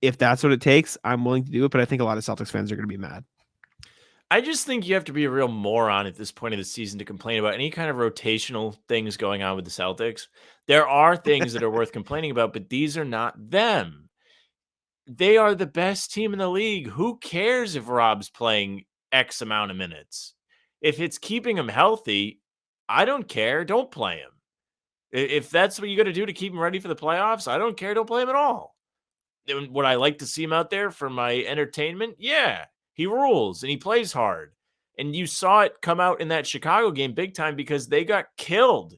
Speaker 3: if that's what it takes, I'm willing to do it, but I think a lot of Celtics fans are going to be mad.
Speaker 4: I just think you have to be a real moron at this point of the season to complain about any kind of rotational things going on with the Celtics. There are things that are worth complaining about, but these are not them. they are the best team in the league. Who cares if Rob's playing X amount of minutes? If it's keeping him healthy, I don't care. Don't play him. If that's what you got to do to keep him ready for the playoffs, I don't care. Don't play him at all. Would I like to see him out there for my entertainment? Yeah, he rules and he plays hard. And you saw it come out in that Chicago game big time because they got killed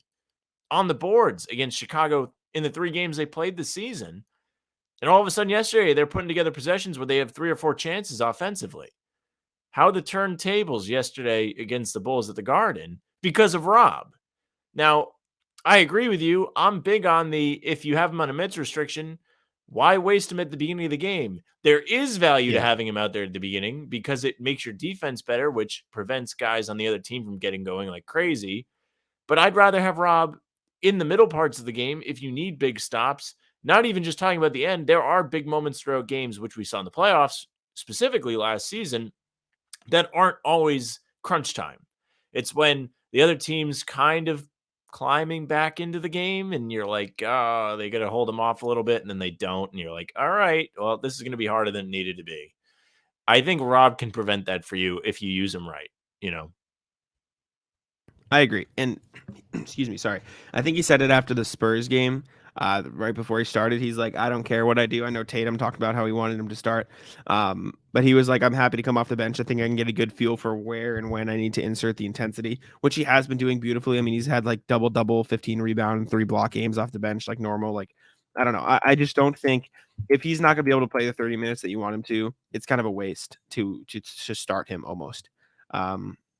Speaker 4: on the boards against Chicago in the 3 games they played this season. And all of a sudden yesterday, they're putting together possessions where they have 3 or 4 chances offensively. How the turntables yesterday against the Bulls at the Garden because of Rob. Now, I agree with you. I'm big on if you have him on a minutes restriction, why waste him at the beginning of the game? There is value to having him out there at the beginning because it makes your defense better, which prevents guys on the other team from getting going like crazy. But I'd rather have Rob in the middle parts of the game if you need big stops. Not even just talking about the end. There are big moments throughout games, which we saw in the playoffs, specifically last season, that aren't always crunch time. It's when the other team's kind of climbing back into the game and you're like, oh, they got to hold them off a little bit, and then they don't. And you're like, all right, well, this is going to be harder than it needed to be. I think Rob can prevent that for you if you use him right,
Speaker 3: I agree. And excuse me, sorry. I think he said it after the Spurs game, right before he started. He's like, I don't care what I do. I know Tatum talked about how he wanted him to start. But he was like, I'm happy to come off the bench. I think I can get a good feel for where and when I need to insert the intensity, which he has been doing beautifully. I mean, he's had like double, 15 rebound and 3 block games off the bench, like normal. Like, I don't know. I just don't think if he's not going to be able to play the 30 minutes that you want him to, it's kind of a waste to start him almost.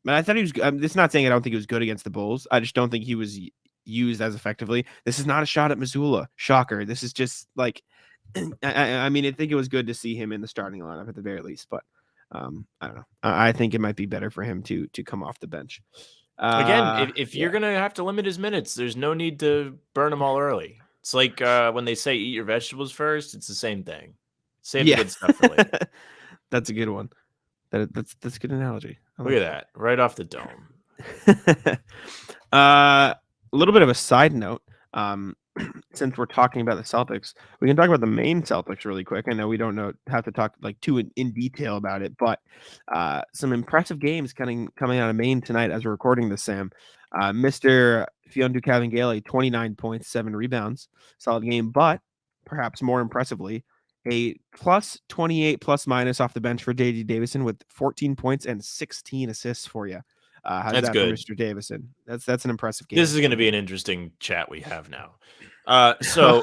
Speaker 3: But I thought he was. It's not saying I don't think he was good against the Bulls. I just don't think he was used as effectively. This is not a shot at Mazzulla. Shocker. This is just like, I mean, I think it was good to see him in the starting lineup at the very least. But I don't know. I think it might be better for him to come off the bench.
Speaker 4: Again, if you're going to have to limit his minutes, there's no need to burn them all early. It's like when they say eat your vegetables first. It's the same thing. Save the good stuff for later.
Speaker 3: That's a good one. That's a good analogy.
Speaker 4: Look at that. Right off the dome.
Speaker 3: A little bit of a side note. Since we're talking about the Celtics, we can talk about the Maine Celtics really quick. I know we don't have to talk like too in detail about it, but some impressive games coming out of Maine tonight as we're recording this, Sam. Mr. Fiondu Cavangeli, 29 points, 7 rebounds, solid game, but perhaps more impressively, a plus 28 plus minus off the bench for J.D. Davison with 14 points and 16 assists for you. How's
Speaker 4: That's
Speaker 3: that
Speaker 4: good.
Speaker 3: for Mr. Davison? That's an impressive game.
Speaker 4: This is going to be an interesting chat we have now. So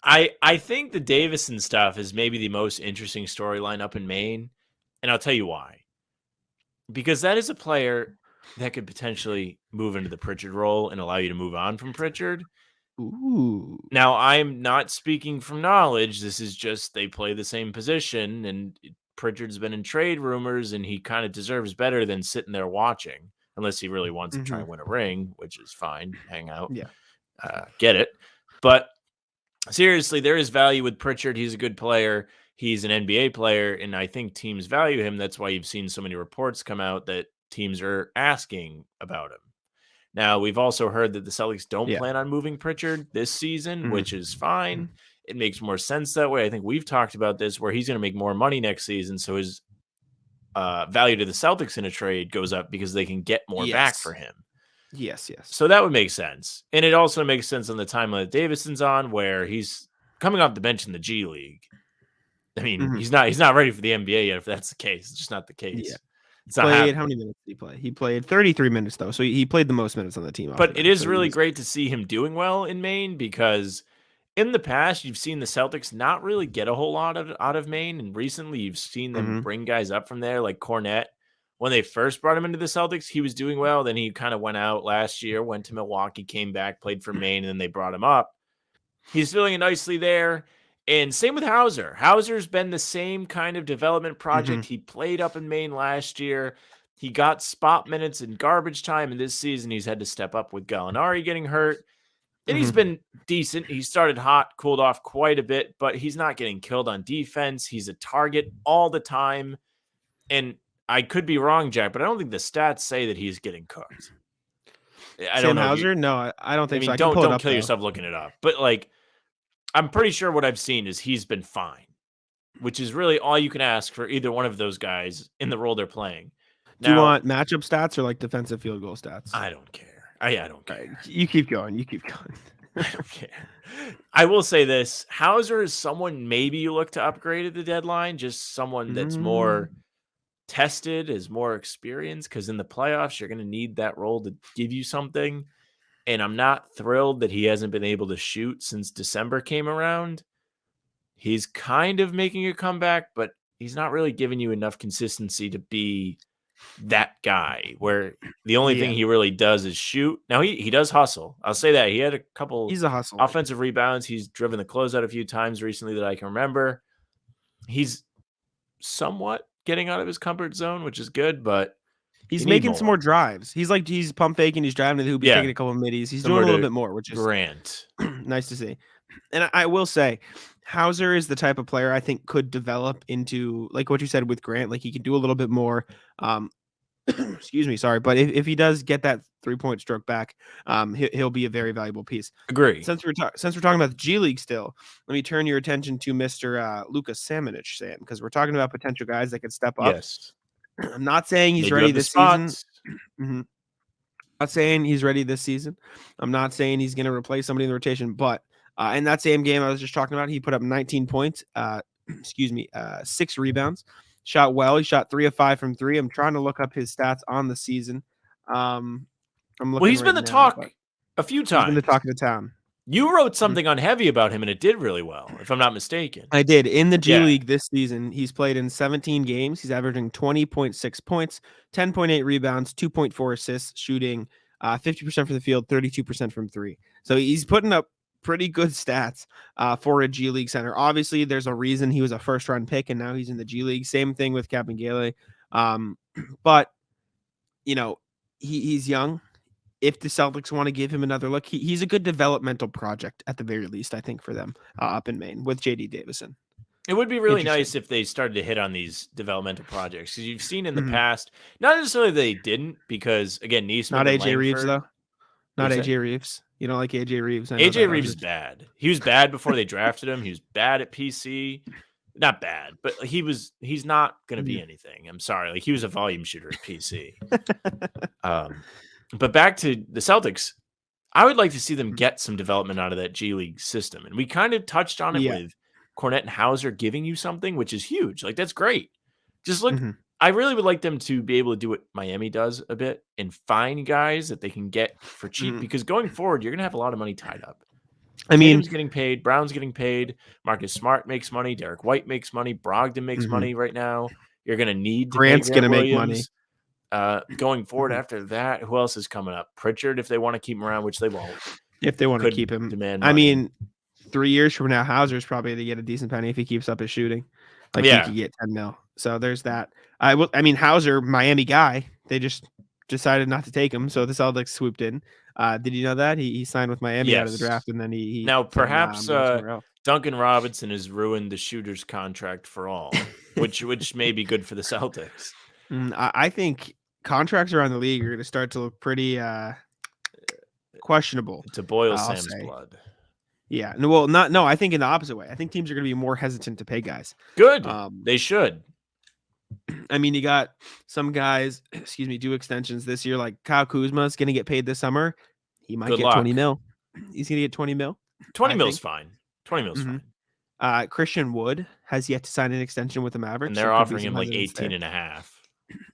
Speaker 4: I think the Davison stuff is maybe the most interesting storyline up in Maine, and I'll tell you why. Because that is a player that could potentially move into the Pritchard role and allow you to move on from Pritchard.
Speaker 3: Ooh.
Speaker 4: Now, I'm not speaking from knowledge. This is just they play the same position, and Pritchard's been in trade rumors, and he kind of deserves better than sitting there watching, unless he really wants to try and win a ring, which is fine. Hang out.
Speaker 3: Yeah.
Speaker 4: Get it. But seriously, there is value with Pritchard. He's a good player. He's an NBA player, and I think teams value him. That's why you've seen so many reports come out that teams are asking about him. Now, we've also heard that the Celtics don't plan on moving Pritchard this season, which is fine. It makes more sense that way. I think we've talked about this where he's going to make more money next season, so his value to the Celtics in a trade goes up because they can get more back for him.
Speaker 3: Yes.
Speaker 4: So that would make sense. And it also makes sense on the timeline that Davison's on where he's coming off the bench in the G League. I mean, he's not ready for the NBA yet if that's the case. It's just not the case.
Speaker 3: Yeah.
Speaker 4: It's
Speaker 3: How many minutes did he play? He played 33 minutes, though. So he played the most minutes on the team.
Speaker 4: But it is really great to see him doing well in Maine because in the past, you've seen the Celtics not really get a whole lot out of Maine. And recently, you've seen them bring guys up from there like Cornette. When they first brought him into the Celtics, he was doing well. Then he kind of went out last year, went to Milwaukee, came back, played for Maine, and then they brought him up. He's feeling nicely there. And same with Hauser. Hauser's been the same kind of development project. He played up in Maine last year. He got spot minutes in garbage time. And this season, he's had to step up with Gallinari getting hurt. And he's been decent. He started hot, cooled off quite a bit, but he's not getting killed on defense. He's a target all the time. And I could be wrong, Jack, but I don't think the stats say that he's getting cooked.
Speaker 3: I don't know. Hauser? No, I don't think so.
Speaker 4: Don't kill yourself looking it up. But like, I'm pretty sure what I've seen is he's been fine, which is really all you can ask for either one of those guys in the role they're playing.
Speaker 3: Do you
Speaker 4: Now,
Speaker 3: want matchup stats or like defensive field goal stats?
Speaker 4: I don't care. I don't
Speaker 3: All right,
Speaker 4: care.
Speaker 3: you keep going. You keep going.
Speaker 4: I don't care. I will say this: Hauser is someone maybe you look to upgrade at the deadline, just someone that's more tested, is more experienced, because in the playoffs you're going to need that role to give you something. And I'm not thrilled that he hasn't been able to shoot since December came around. He's kind of making a comeback, but he's not really giving you enough consistency to be that guy where the only thing he really does is shoot. Now he does hustle. I'll say that. He had a couple
Speaker 3: He's a hustler.
Speaker 4: offensive rebounds. He's driven the closeout a few times recently that I can remember. He's somewhat getting out of his comfort zone, which is good, but
Speaker 3: He's
Speaker 4: you need
Speaker 3: making some more drives. He's pump faking. He's driving to the hoop. He's taking a couple of middies. He's
Speaker 4: Similar
Speaker 3: doing a little
Speaker 4: to
Speaker 3: bit more, which is
Speaker 4: Grant.
Speaker 3: nice to see. And I will say, Hauser is the type of player I think could develop into, like what you said with Grant, like he can do a little bit more. Excuse me, sorry, but if he does get that 3-point stroke back, he'll be a very valuable piece.
Speaker 4: Agree.
Speaker 3: Since we're talking about the G League still, let me turn your attention to Mr. Lucas Samanich, Sam, because we're talking about potential guys that could step up.
Speaker 4: Yes.
Speaker 3: I'm not saying he's
Speaker 4: They do
Speaker 3: ready
Speaker 4: have the
Speaker 3: this season.
Speaker 4: spots.
Speaker 3: Not saying he's ready this season. I'm not saying he's going to replace somebody in the rotation, but in that same game I was just talking about, he put up 19 points, 6 rebounds, shot well. He shot 3 of 5 from 3. I'm trying to look up his stats on the season. I'm looking.
Speaker 4: Well, he's been the talk a few times.
Speaker 3: He's been the talk of the town.
Speaker 4: You wrote something on Heavy about him, and it did really well, if I'm not mistaken.
Speaker 3: I did. In the G League this season, he's played in 17 games. He's averaging 20.6 points, 10.8 rebounds, 2.4 assists, shooting 50% from the field, 32% from 3. So he's putting up pretty good stats for a G League center. Obviously, there's a reason he was a first-round pick, and now he's in the G League. Same thing with Capingale. But, he's young. If the Celtics want to give him another look, he's a good developmental project at the very least, I think, for them up in Maine with J.D. Davison.
Speaker 4: It would be really nice if they started to hit on these developmental projects, because you've seen in the past, not necessarily they didn't, because, again, Neesmith
Speaker 3: Not
Speaker 4: and
Speaker 3: AJ Reeves,
Speaker 4: Langford-
Speaker 3: though. Not
Speaker 4: What's that?
Speaker 3: AJ Reeves. You don't like AJ Reeves. I know
Speaker 4: AJ
Speaker 3: that.
Speaker 4: Reeves is bad. He was bad before they drafted him. He was bad at PC. Not bad, but he's not going to be anything. I'm sorry. Like, he was a volume shooter at PC. But back to the Celtics, I would like to see them get some development out of that G League system. And we kind of touched on it with Cornette and Hauser giving you something, which is huge. Like, that's great. Just look, I really would like them to be able to do what Miami does a bit and find guys that they can get for cheap, because going forward, you're going to have a lot of money tied up.
Speaker 3: I mean,
Speaker 4: Tatum's getting paid, Brown's getting paid, Marcus Smart makes money, Derek White makes money, Brogdon makes money right now. You're going to need to
Speaker 3: Grant's
Speaker 4: pay
Speaker 3: going to
Speaker 4: Grant
Speaker 3: make money.
Speaker 4: Williams. Going forward after that, who else is coming up? Pritchard, if they want to keep him around, which they won't.
Speaker 3: If they want to
Speaker 4: Could
Speaker 3: keep him.
Speaker 4: demand
Speaker 3: I
Speaker 4: money.
Speaker 3: mean, 3 years from now, Hauser's probably going to get a decent penny if he keeps up his shooting. Like, he could get 10 mil. So there's that. I mean, Hauser, Miami guy, they just decided not to take him, so the Celtics swooped in. Did you know that? He signed with Miami out of the draft, and then he
Speaker 4: now
Speaker 3: said,
Speaker 4: perhaps
Speaker 3: "Nah, I'm going somewhere else."
Speaker 4: Duncan Robinson has ruined the shooter's contract for all, which may be good for the Celtics.
Speaker 3: I think contracts around the league are going to start to look pretty questionable.
Speaker 4: To boil
Speaker 3: I'll
Speaker 4: Sam's
Speaker 3: say.
Speaker 4: blood.
Speaker 3: Yeah. No, I think in the opposite way. I think teams are going to be more hesitant to pay guys.
Speaker 4: Good. They should.
Speaker 3: I mean, you got some guys, do extensions this year. Like Kyle Kuzma is going to get paid this summer. He might
Speaker 4: Good
Speaker 3: get
Speaker 4: luck.
Speaker 3: 20 mil. He's going to get 20 mil.
Speaker 4: 20
Speaker 3: I
Speaker 4: mil's
Speaker 3: think.
Speaker 4: fine. 20 mil's fine.
Speaker 3: Christian Wood has yet to sign an extension with the Mavericks.
Speaker 4: And they're offering him like 18 and a half.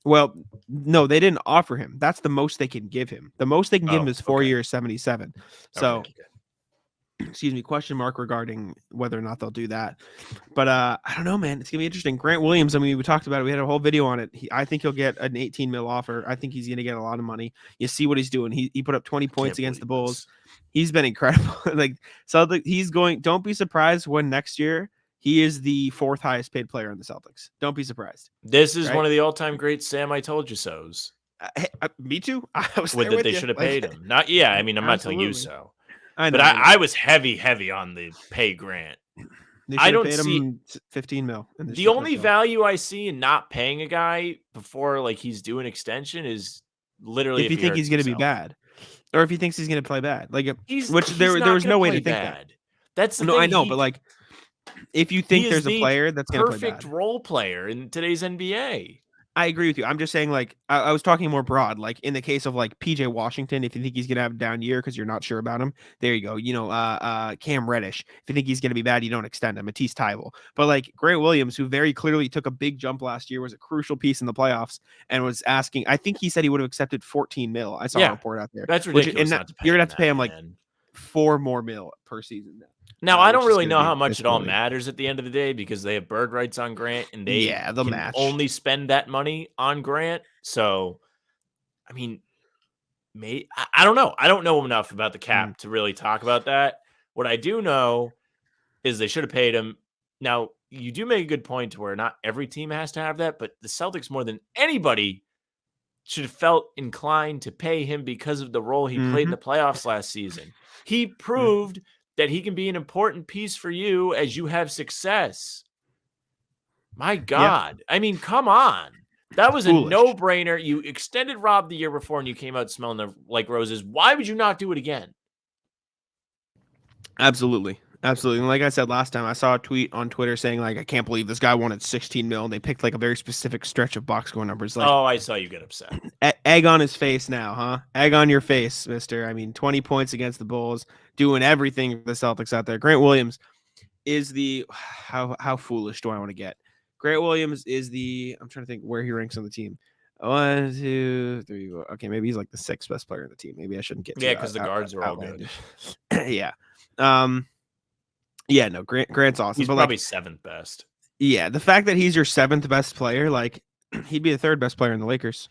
Speaker 3: Well, no, they didn't offer him. That's the most they can give him. The most they can give him is 4 years, 77. So,
Speaker 4: Okay.
Speaker 3: Question mark regarding whether or not they'll do that. But I don't know, man. It's going to be interesting. Grant Williams, I mean, we talked about it. We had a whole video on it. I think he'll get an 18 mil offer. I think he's going to get a lot of money. You see what he's doing. He put up 20 points against the Bulls. He's been incredible. Don't be surprised when next year he is the 4th highest paid player in the Celtics. Don't be surprised.
Speaker 4: This is one of the all-time greats, Sam, I told you so's.
Speaker 3: Me too. I was
Speaker 4: With
Speaker 3: there
Speaker 4: that they
Speaker 3: you.
Speaker 4: should have paid him. I mean, I'm not telling you
Speaker 3: Absolutely.
Speaker 4: so.
Speaker 3: I know.
Speaker 4: But I was heavy on the pay Grant.
Speaker 3: They
Speaker 4: I
Speaker 3: should have
Speaker 4: don't
Speaker 3: paid
Speaker 4: see
Speaker 3: him 15 mil. And they
Speaker 4: the
Speaker 3: should have
Speaker 4: only
Speaker 3: let go.
Speaker 4: value I see in not paying a guy before like he's due an extension is literally
Speaker 3: if you think he's going to be bad, or if he thinks he's going to play bad, like
Speaker 4: He's
Speaker 3: there
Speaker 4: not
Speaker 3: was no
Speaker 4: gonna
Speaker 3: way
Speaker 4: play
Speaker 3: to think that.
Speaker 4: bad. That's the
Speaker 3: No,
Speaker 4: thing.
Speaker 3: I know, but like, if you
Speaker 4: he
Speaker 3: think
Speaker 4: is
Speaker 3: there's a
Speaker 4: the
Speaker 3: player that's going to play
Speaker 4: perfect
Speaker 3: bad,
Speaker 4: role player in today's NBA.
Speaker 3: I agree with you. I'm just saying, like, I was talking more broad. Like in the case of like PJ Washington, if you think he's going to have a down year because you're not sure about him, there you go. Cam Reddish. If you think he's going to be bad, you don't extend him. Matisse Thybulle. But like Grant Williams, who very clearly took a big jump last year, was a crucial piece in the playoffs and was asking. I think he said he would have accepted 14 mil. I saw a
Speaker 4: Yeah,
Speaker 3: report out there.
Speaker 4: that's ridiculous not to pay
Speaker 3: you're gonna
Speaker 4: him
Speaker 3: have to pay him
Speaker 4: that,
Speaker 3: like
Speaker 4: man.
Speaker 3: 4 more mil per season now.
Speaker 4: Now, I
Speaker 3: Which
Speaker 4: don't
Speaker 3: is
Speaker 4: really
Speaker 3: gonna
Speaker 4: know
Speaker 3: be
Speaker 4: how much it all
Speaker 3: disappointing.
Speaker 4: matters at the end of the day because they have bird rights on Grant and they
Speaker 3: Yeah, they'll
Speaker 4: can
Speaker 3: match.
Speaker 4: only spend that money on Grant. So, I mean, I don't know. I don't know enough about the cap to really talk about that. What I do know is they should have paid him. Now, you do make a good point to where not every team has to have that, but the Celtics more than anybody should have felt inclined to pay him because of the role he played in the playoffs last season. He proved that he can be an important piece for you as you have success. My God. I mean, come on. That was
Speaker 3: Foolish.
Speaker 4: a no-brainer. You extended Rob the year before and you came out smelling like roses. Why would you not do it again?
Speaker 3: Absolutely. Absolutely. And like I said last time, I saw a tweet on Twitter saying, like, I can't believe this guy wanted 16 mil. And they picked like a very specific stretch of box score numbers. Like,
Speaker 4: I saw you get upset.
Speaker 3: Egg on his face now, huh? Egg on your face, mister. I mean, 20 points against the Bulls, doing everything for the Celtics out there. Grant Williams is how foolish do I want to get? Grant Williams is I'm trying to think where he ranks on the team. 1, 2, 3, 4. Okay, maybe he's like the 6th best player in the team. Maybe I shouldn't get.
Speaker 4: Yeah, because the guards are all good.
Speaker 3: Yeah. Yeah, no, Grant's awesome.
Speaker 4: He's
Speaker 3: but
Speaker 4: probably
Speaker 3: like,
Speaker 4: 7th best.
Speaker 3: Yeah, the fact that he's your 7th best player, like he'd be the 3rd best player in the Lakers.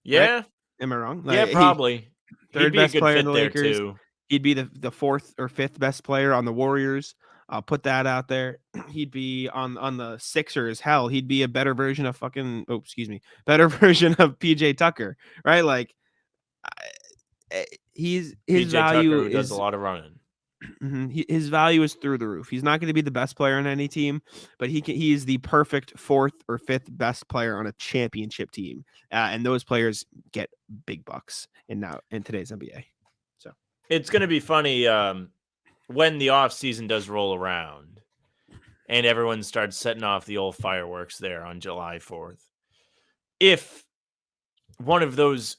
Speaker 4: Yeah.
Speaker 3: Right? Am I wrong?
Speaker 4: Yeah, probably.
Speaker 3: He'd
Speaker 4: He'd be a
Speaker 3: best
Speaker 4: good
Speaker 3: player
Speaker 4: fit
Speaker 3: in the
Speaker 4: there
Speaker 3: Lakers.
Speaker 4: too.
Speaker 3: He'd be the 4th or 5th best player on the Warriors. I'll put that out there. He'd be on the Sixers. Hell, he'd be a better version of better version of PJ Tucker, right? Like his
Speaker 4: PJ
Speaker 3: value
Speaker 4: Tucker, who
Speaker 3: is
Speaker 4: does a lot of running.
Speaker 3: His value is through the roof. He's not going to be the best player on any team, but he is the perfect 4th or 5th best player on a championship team, and those players get big bucks in today's NBA. So
Speaker 4: it's going to be funny when the off season does roll around, and everyone starts setting off the old fireworks there on July 4th. If one of those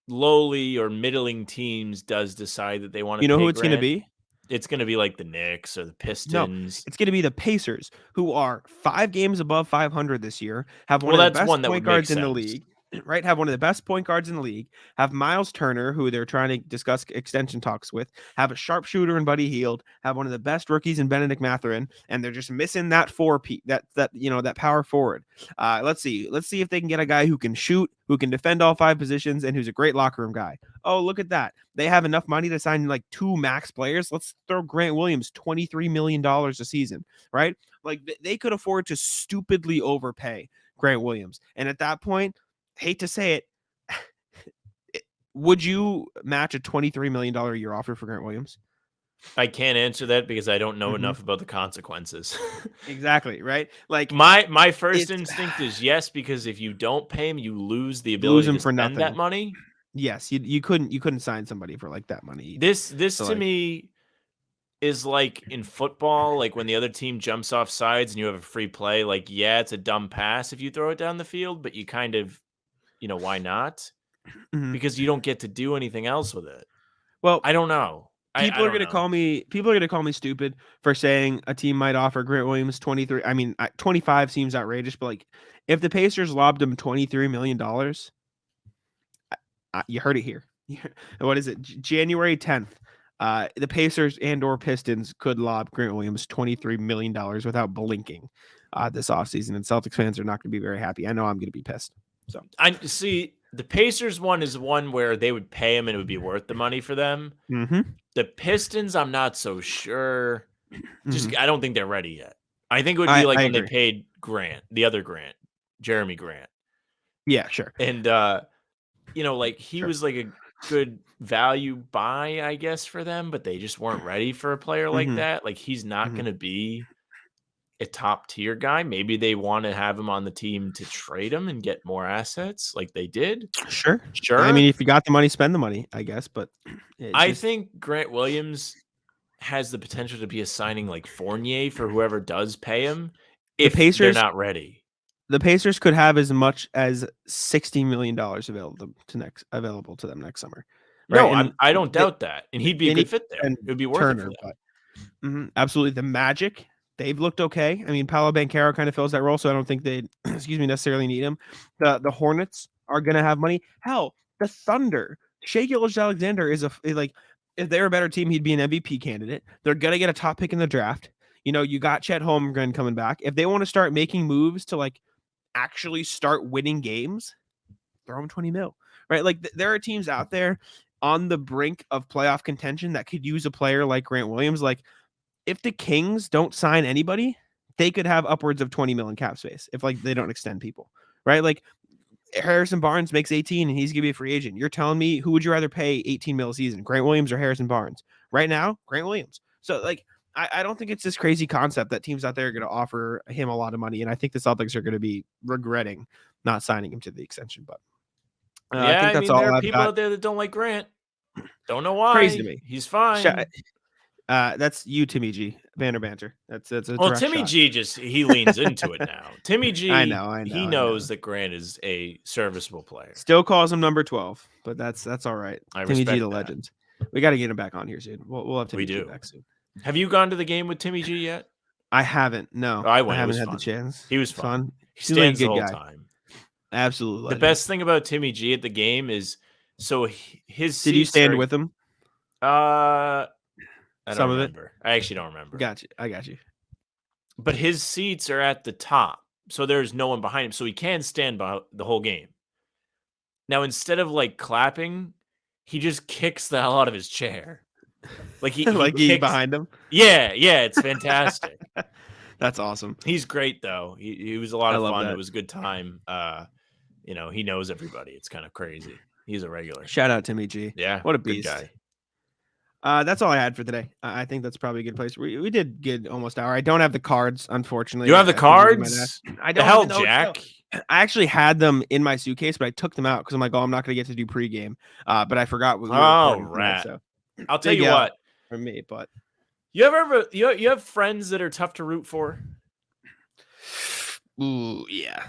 Speaker 4: lowly or middling teams does decide that they want to,
Speaker 3: who it's going to be?
Speaker 4: It's going to be like the Knicks or the Pistons.
Speaker 3: No, it's going to be the Pacers, who are 5 games above 500 this year, have one of the best point guards in the league, right? Have one of the best point guards in the league, have Miles Turner, who they're trying to discuss extension talks with, have a sharpshooter in Buddy Hield, have one of the best rookies in Benedict Mathurin, and they're just missing that that power forward. Let's see if they can get a guy who can shoot, who can defend all 5 positions, and who's a great locker room guy. Oh, look at that. They have enough money to sign like 2 max players. Let's throw Grant Williams $23 million a season, right? Like they could afford to stupidly overpay Grant Williams. And at that point, hate to say it, would you match a $23 million a year offer for Grant Williams?
Speaker 4: I can't answer that because I don't know enough about the consequences.
Speaker 3: Exactly, right? Like
Speaker 4: my first instinct is yes, because if you don't pay him, you lose the ability to spend that money.
Speaker 3: Yes, you couldn't sign somebody for like that money.
Speaker 4: This to me is like in football, like when the other team jumps off sides and you have a free play. Like, yeah, it's a dumb pass if you throw it down the field, but you kind of, why not? Because you don't get to do anything else with it.
Speaker 3: Well,
Speaker 4: I don't know.
Speaker 3: People are going to call me stupid for saying a team might offer Grant Williams 23. I mean, 25 seems outrageous, but like if the Pacers lobbed him $23 million, you heard it here. What is it? January 10th. The Pacers and/or Pistons could lob Grant Williams $23 million without blinking this offseason, and Celtics fans are not going to be very happy. I know I'm going to be pissed. So
Speaker 4: I see the Pacers one is one where they would pay him and it would be worth the money for them. The Pistons, I'm not so sure. I don't think they're ready yet. I think it would be like when they paid Grant, the other Grant, Jeremy Grant.
Speaker 3: Yeah, sure.
Speaker 4: And like he was like a good value buy, I guess, for them, but they just weren't ready for a player like that. Like he's not going to be a top tier guy. Maybe they want to have him on the team to trade him and get more assets like they did.
Speaker 3: Sure. I mean, if you got the money, spend the money, I guess. But
Speaker 4: I think Grant Williams has the potential to be a signing like Fournier for whoever does pay him
Speaker 3: The
Speaker 4: if they're
Speaker 3: Pacers
Speaker 4: not ready.
Speaker 3: The Pacers could have as much as $60 million available to them next summer. Right?
Speaker 4: No,
Speaker 3: And
Speaker 4: I don't
Speaker 3: they,
Speaker 4: doubt that. And he'd be a
Speaker 3: they
Speaker 4: good
Speaker 3: need
Speaker 4: fit there.
Speaker 3: and
Speaker 4: It would be worth
Speaker 3: Turner,
Speaker 4: it for them.
Speaker 3: but absolutely the Magic, they've looked okay. I mean, Paolo Banchero kind of fills that role, so I don't think they necessarily need him. The Hornets are gonna have money. Hell, the Thunder, Shai Gilgeous-Alexander is if they were a better team, he'd be an MVP candidate. They're gonna get a top pick in the draft. You got Chet Holmgren coming back. If they want to start making moves to actually start winning games, throw them 20 mil, right? There are teams out there on the brink of playoff contention that could use a player like Grant Williams. If the Kings don't sign anybody, they could have upwards of 20 mil in cap space if they don't extend people, right? Harrison Barnes makes 18 and he's gonna be a free agent. You're telling me who would you rather pay 18 mil a season, Grant Williams or Harrison Barnes? Right now, Grant Williams. So I don't think it's this crazy concept that teams out there are going to offer him a lot of money, and I think the Celtics are going to be regretting not signing him to the extension. But I think that's all
Speaker 4: there are
Speaker 3: I've
Speaker 4: people
Speaker 3: got.
Speaker 4: out there that don't like Grant. Don't know why.
Speaker 3: Crazy to me.
Speaker 4: He's fine.
Speaker 3: That's you, Timmy G. Banner banter. That's a
Speaker 4: Timmy
Speaker 3: shot.
Speaker 4: G he leans into it now. Timmy G,
Speaker 3: I know.
Speaker 4: He knows that Grant is a serviceable player.
Speaker 3: Still calls him number 12, but that's all right. Timmy G, the legend. We got to get him back on here soon. We'll have Timmy G back soon.
Speaker 4: Have you gone to the game with Timmy G yet?
Speaker 3: I haven't. No,
Speaker 4: I went.
Speaker 3: I haven't had the chance.
Speaker 4: He was fun. He
Speaker 3: stands
Speaker 4: the whole time.
Speaker 3: Absolutely.
Speaker 4: The best thing about Timmy G at the game is his.
Speaker 3: Did you stand with him?
Speaker 4: I don't
Speaker 3: Some
Speaker 4: remember.
Speaker 3: of it.
Speaker 4: I actually don't remember.
Speaker 3: I got you.
Speaker 4: But his seats are at the top, so there's no one behind him, so he can stand by the whole game. Now, instead of clapping, he just kicks the hell out of his chair. He's
Speaker 3: behind him.
Speaker 4: Yeah, it's fantastic.
Speaker 3: That's awesome.
Speaker 4: He's great though. He was a lot of fun.
Speaker 3: That.
Speaker 4: It was a good time. He knows everybody. It's kind of crazy. He's a regular.
Speaker 3: Shout out Timmy G.
Speaker 4: Yeah,
Speaker 3: what a beast.
Speaker 4: Good guy.
Speaker 3: That's all I had for today. I think that's probably a good place. We did good almost hour. I don't have the cards, unfortunately.
Speaker 4: You have the cards?
Speaker 3: I
Speaker 4: don't. The hell, Jack.
Speaker 3: I actually had them in my suitcase, but I took them out because I'm like, I'm not going to get to do pregame. But I forgot.
Speaker 4: Rat. So I'll tell you what.
Speaker 3: For me, but
Speaker 4: you have friends that are tough to root for?
Speaker 3: Ooh, yeah.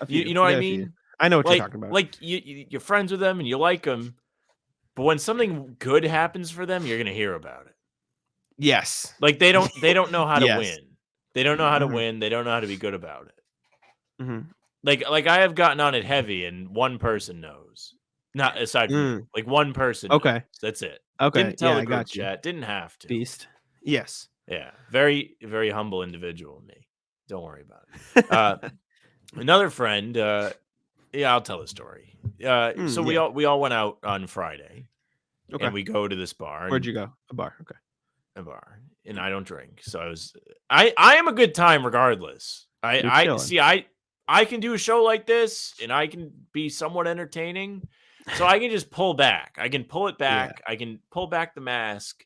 Speaker 4: You know what I mean?
Speaker 3: I know what you're talking about.
Speaker 4: You're friends with them and you like them, but when something good happens for them, you're gonna hear about it.
Speaker 3: Yes.
Speaker 4: They don't know how to win. They don't know how to win. They don't know how to be good about it.
Speaker 3: Mm-hmm.
Speaker 4: I have gotten on it heavy, and one person knows. Not aside from one person.
Speaker 3: Okay,
Speaker 4: knows. That's it.
Speaker 3: Okay,
Speaker 4: didn't tell the group chat. Didn't have to.
Speaker 3: Beast. Yes.
Speaker 4: Yeah. Very, very humble individual. Me. Don't worry about it. Another friend. I'll tell the story. So we all went out on Friday, and we go to this bar.
Speaker 3: Where'd you go? A bar. Okay.
Speaker 4: A bar, and I don't drink, so I am a good time regardless. I can do a show like this, and I can be somewhat entertaining. So I can just pull back. I can pull it back. Yeah. I can pull back the mask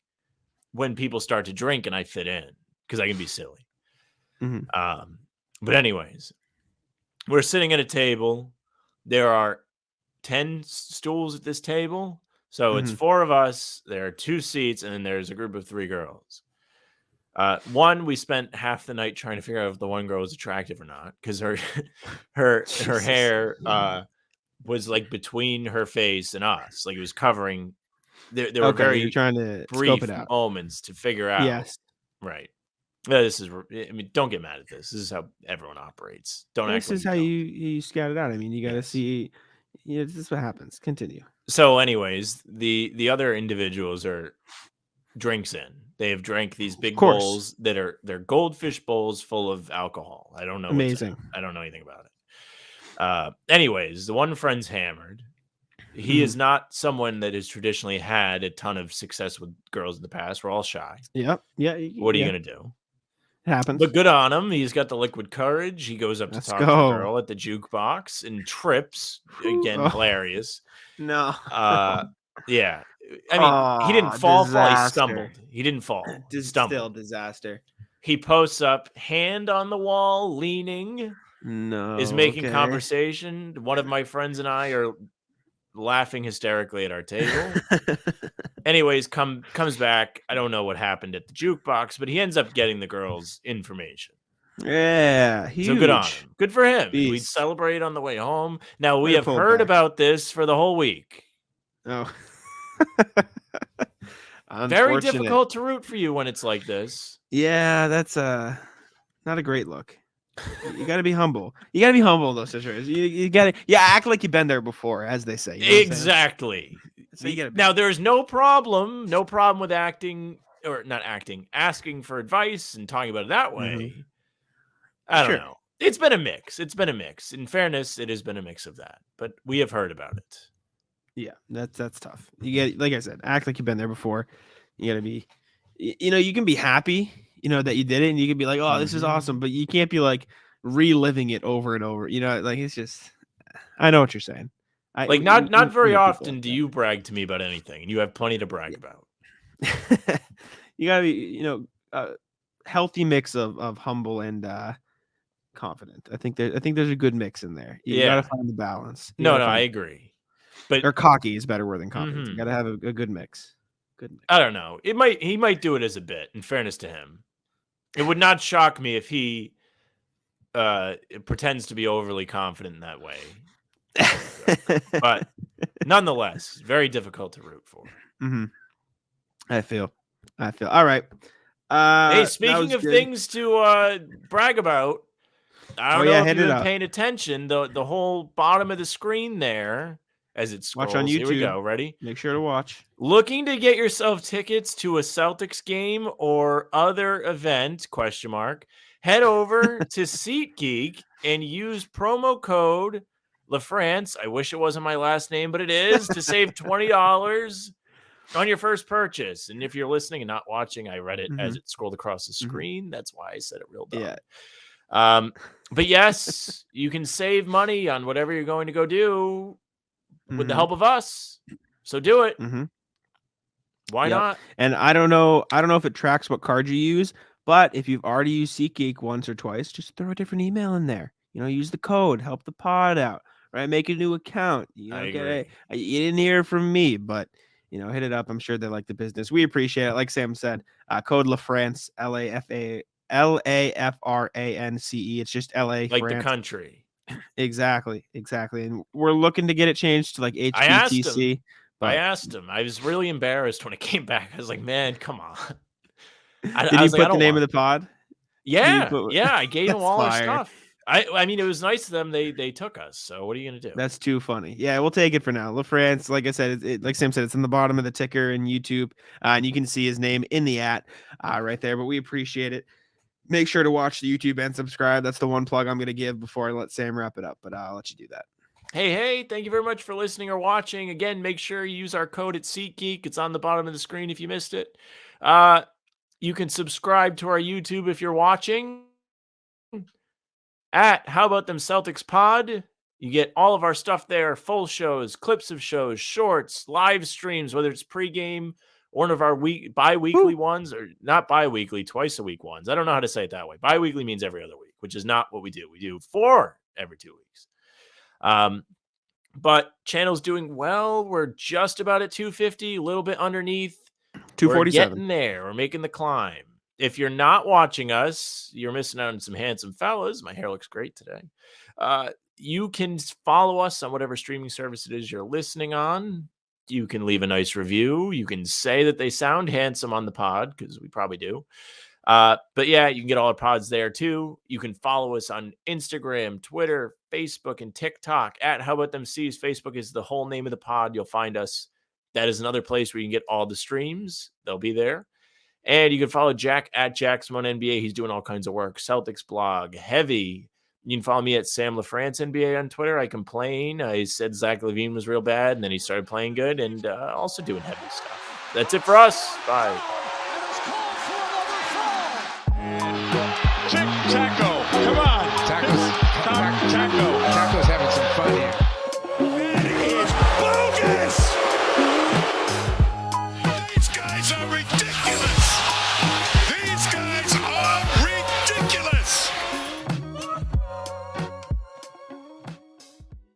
Speaker 4: when people start to drink and I fit in because I can be silly.
Speaker 3: Mm-hmm.
Speaker 4: But anyways, we're sitting at a table. There are 10 stools at this table. So it's 4 of us. There are 2 seats, and then there's a group of 3 girls. We spent half the night trying to figure out if the one girl was attractive or not because her hair was between her face and us. It was covering. There were very
Speaker 3: trying to
Speaker 4: brief
Speaker 3: scope it out.
Speaker 4: moments to figure out.
Speaker 3: Yes.
Speaker 4: Right. This is. I mean, don't get mad at this. This is how everyone operates.
Speaker 3: This is how you scout it out. I mean, you got to see. This is what happens. Continue.
Speaker 4: So, anyways, the other individuals are drinks in. They have drank these big bowls they're goldfish bowls full of alcohol. I don't know.
Speaker 3: Amazing.
Speaker 4: I don't know anything about it. Anyways, the one friend's hammered. He is not someone that has traditionally had a ton of success with girls in the past. We're all shy.
Speaker 3: Yep. Yeah.
Speaker 4: What are you going to do?
Speaker 3: It happens.
Speaker 4: But good on him. He's got the liquid courage. He goes up to talk to the girl at the jukebox and trips. Again, hilarious.
Speaker 3: No.
Speaker 4: Yeah. I mean, he didn't fall. He stumbled. He didn't fall. Stumbled.
Speaker 3: Still disaster.
Speaker 4: He posts up, hand on the wall, leaning.
Speaker 3: No.
Speaker 4: Is making conversation. One of my friends and I are laughing hysterically at our table. Anyways, comes back. I don't know what happened at the jukebox, but he ends up getting the girl's information.
Speaker 3: Yeah, huge.
Speaker 4: So good on him. Good for him. We'd
Speaker 3: Beast.
Speaker 4: celebrate on the way home. Now, we
Speaker 3: Way to
Speaker 4: have
Speaker 3: pull it
Speaker 4: heard
Speaker 3: back.
Speaker 4: about this for the whole week.
Speaker 3: Oh.
Speaker 4: Very
Speaker 3: Unfortunate.
Speaker 4: difficult to root for you when it's like this.
Speaker 3: Yeah, that's not a great look. You got to be humble. You got to be humble in those situations. You got to act like you've been there before, as they say. You know what I'm saying?
Speaker 4: Exactly.
Speaker 3: So you gotta be-
Speaker 4: Now, there's no problem with asking for advice and talking about it that way. I don't
Speaker 3: Sure.
Speaker 4: know. It's been a mix. In fairness, it has been a mix of that, but we have heard about it.
Speaker 3: Yeah, that's tough. You get, like I said, act like you've been there before. You got to be, you can be happy, that you did it, and you can be like, oh, this is awesome, but you can't be like reliving it over and over. Like it's just, I know what you're saying.
Speaker 4: Not very
Speaker 3: people
Speaker 4: often
Speaker 3: like
Speaker 4: do
Speaker 3: that.
Speaker 4: you brag to me about anything, and you have plenty to brag about.
Speaker 3: You gotta be, healthy mix of humble and confident. I think there's a good mix in there. You
Speaker 4: Yeah.
Speaker 3: gotta find the balance. You
Speaker 4: No,
Speaker 3: gotta
Speaker 4: I
Speaker 3: find-
Speaker 4: agree. But
Speaker 3: or cocky is a better word than confident. You gotta have a good mix. Good mix.
Speaker 4: I don't know. He might do it as a bit, in fairness to him. It would not shock me if he pretends to be overly confident in that way. But nonetheless, very difficult to root for.
Speaker 3: Mm-hmm. I feel. All right.
Speaker 4: Hey,
Speaker 3: that
Speaker 4: speaking
Speaker 3: was
Speaker 4: of
Speaker 3: good.
Speaker 4: things to brag about, I don't know if
Speaker 3: hit
Speaker 4: you've
Speaker 3: it
Speaker 4: been
Speaker 3: up.
Speaker 4: paying attention. The whole bottom of the screen there, as it scrolls.
Speaker 3: Watch on
Speaker 4: Here we
Speaker 3: YouTube.
Speaker 4: go. Ready?
Speaker 3: Make sure to watch.
Speaker 4: Looking to get yourself tickets to a Celtics game or other event, ? Head over to SeatGeek and use promo code LaFrance. I wish it wasn't my last name, but it is, to save $20 on your first purchase. And if you're listening and not watching, I read it as it scrolled across the screen. That's why I said it real dumb.
Speaker 3: Yeah.
Speaker 4: But yes, you can save money on whatever you're going to go do with the help of us. So do it.
Speaker 3: Mm-hmm.
Speaker 4: Why not?
Speaker 3: And I don't know if it tracks what card you use, but if you've already used SeatGeek once or twice, just throw a different email in there. Use the code, help the pod out, right? Make a new account.
Speaker 4: I agree.
Speaker 3: You didn't hear from me, but hit it up. I'm sure they like the business. We appreciate it. Like Sam said, code LaFrance, LAFRANCE. It's just LA,
Speaker 4: Like
Speaker 3: France.
Speaker 4: the country.
Speaker 3: Exactly. And we're looking to get it changed to like
Speaker 4: I asked
Speaker 3: HBTC.
Speaker 4: him.
Speaker 3: But
Speaker 4: I asked him. I was really embarrassed when it came back. I was like, man, come on.
Speaker 3: did you put the name of the pod?
Speaker 4: Yeah,
Speaker 3: put-
Speaker 4: I gave them
Speaker 3: That's
Speaker 4: all our
Speaker 3: fire.
Speaker 4: stuff. I mean, it was nice of them. They took us. So what are you gonna do?
Speaker 3: That's too funny. Yeah, we'll take it for now. LaFrance, like I said, like Sam said, it's in the bottom of the ticker in YouTube, and you can see his name in the right there. But we appreciate it. Make sure to watch the YouTube and subscribe. That's the one plug I'm going to give before I let Sam wrap it up. But I'll let you do that.
Speaker 4: Hey, thank you very much for listening or watching. Again, make sure you use our code at SeatGeek. It's on the bottom of the screen if you missed it. You can subscribe to our YouTube if you're watching at How About Them Celtics Pod. You get all of our stuff there, full shows, clips of shows, shorts, live streams, whether it's pregame, one of our bi-weekly ones, or not bi-weekly, twice a week ones. I don't know how to say it that way. Bi-weekly means every other week, which is not what we do. We do 4 every 2 weeks. But channel's doing well. We're just about at 250, a little bit underneath.
Speaker 3: 247.
Speaker 4: We're getting there. We're making the climb. If you're not watching us, you're missing out on some handsome fellas. My hair looks great today. You can follow us on whatever streaming service it is you're listening on. You can leave a nice review. You can say that they sound handsome on the pod, because we probably do. But yeah, you can get all our pods there too. You can follow us on Instagram, Twitter, Facebook, and TikTok at How About Them C's. Facebook is the whole name of the pod. You'll find us. That is another place where you can get all the streams. They'll be there. And you can follow Jack at Jack Simone NBA. He's doing all kinds of work. Celtics blog, heavy. You can follow me at Sam LaFrance NBA on Twitter. I complain. I said Zach LaVine was real bad, and then he started playing good, and also doing heavy stuff. That's it for us. Bye.
Speaker 2: Taco, come on.
Speaker 6: Taco's having some fun here.
Speaker 1: That is bogus! These guys are ridiculous!